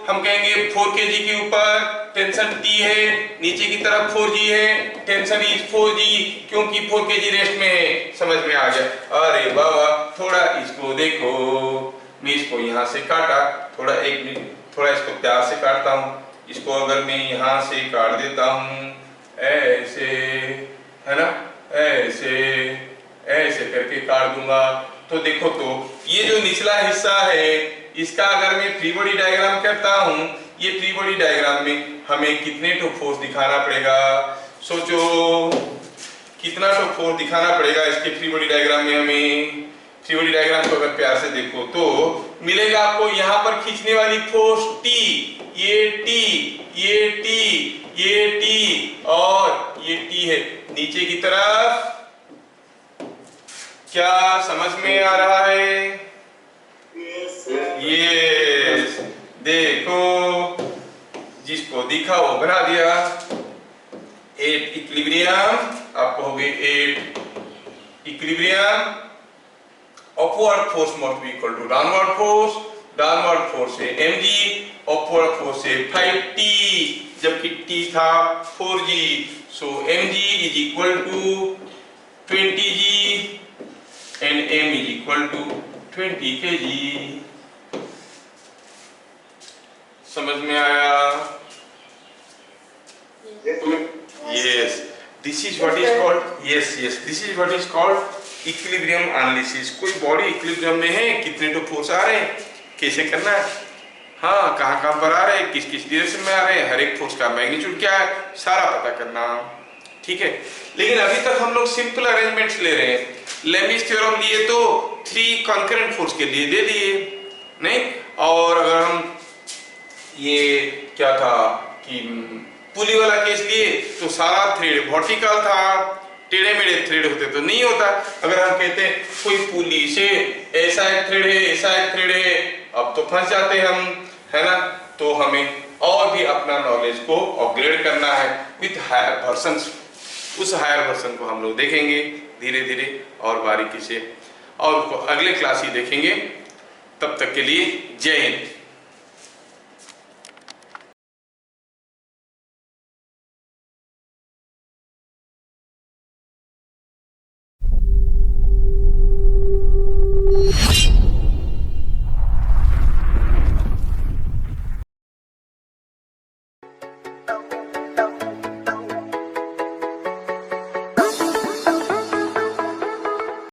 हम कहेंगे 4 kg के ऊपर टेंशन T है, नीचे की तरफ 4G है, टेंशन इज 4G, क्योंकि 4 kg रेस्ट में है। समझ में आ गया? अरे बाबा, थोड़ा इसको देखो, मैं इसको यहाँ से काटा, थोड़ा एक मिनट, थोड़ा इसको प्यार से काटता हूँ। इसको अगर मैं यहाँ से काट देता हूँ ऐसे, है ना, ऐसे ऐसे करके काट दूंगा, तो देखो तो ये जो निचला हिस्सा है इसका अगर मैं फ्री बॉडी डायग्राम करता हूँ, ये फ्री बॉडी डायग्राम में हमें कितने तो फोर्स दिखाना पड़ेगा? सोचो कितना तो फोर्स दिखाना पड़ेगा इसके फ्री बॉडी डायग्राम में। हमें फ्री बॉडी डायग्राम को अगर प्यार से देखो तो मिलेगा आपको यहाँ पर खींचने वाली फोर्स T, ये T, ये T, ये T, और ये T है नीचे की तरफ। क्या समझ में आ रहा है? यस। देखो जिसको दिखा वो बना दिया। 8 इक्विलिब्रियम, आपको हो गए 8 equilibrium. Upward force must be equal to downward force, downward force है mg, अपवर्ड फोर्स है 5t, जबकि t था 4g। So mg is equal to 20g and m is equal to 20 kg। समझ में आया? Yes, this is what is called, yes, this is what is called equilibrium analysis. कोई body equilibrium में है, कितने तो फोर्स आ रहे हैं, कैसे करना है, हाँ कहाँ पर आ रहे हैं, किस किस डायरेक्शन में आ रहे हैं, हर एक फोर्स का मैग्नीट्यूड क्या है, सारा पता करना। ठीक है, लेकिन अभी तक हम लोग सिंपल अरेंजमेंट्स ले रहे हैं। लेमिस थ्योरम लिए तो 3 कॉन्करेंट फोर्स के लिए दे दिए नहीं, और अगर हम ये क्या था कि पुली वाला केस लिए तो सारा थ्रेड वर्टिकल था, टेढ़े मेढ़े थ्रेड होते तो नहीं होता। अगर हम कहते हैं कोई पुली से ऐसा एक थ्रेड है, ऐसा एक थ्रेड है, अब तो फंस जाते हैं हम, है ना। तो हमें और भी अपना नॉलेज को अपग्रेड करना है विथ हायर वर्जन्स। उस हायर वर्जन को हम लोग देखेंगे धीरे धीरे और बारीकी से, और उसको अगले क्लास ही देखेंगे। तब तक के लिए जय हिंद।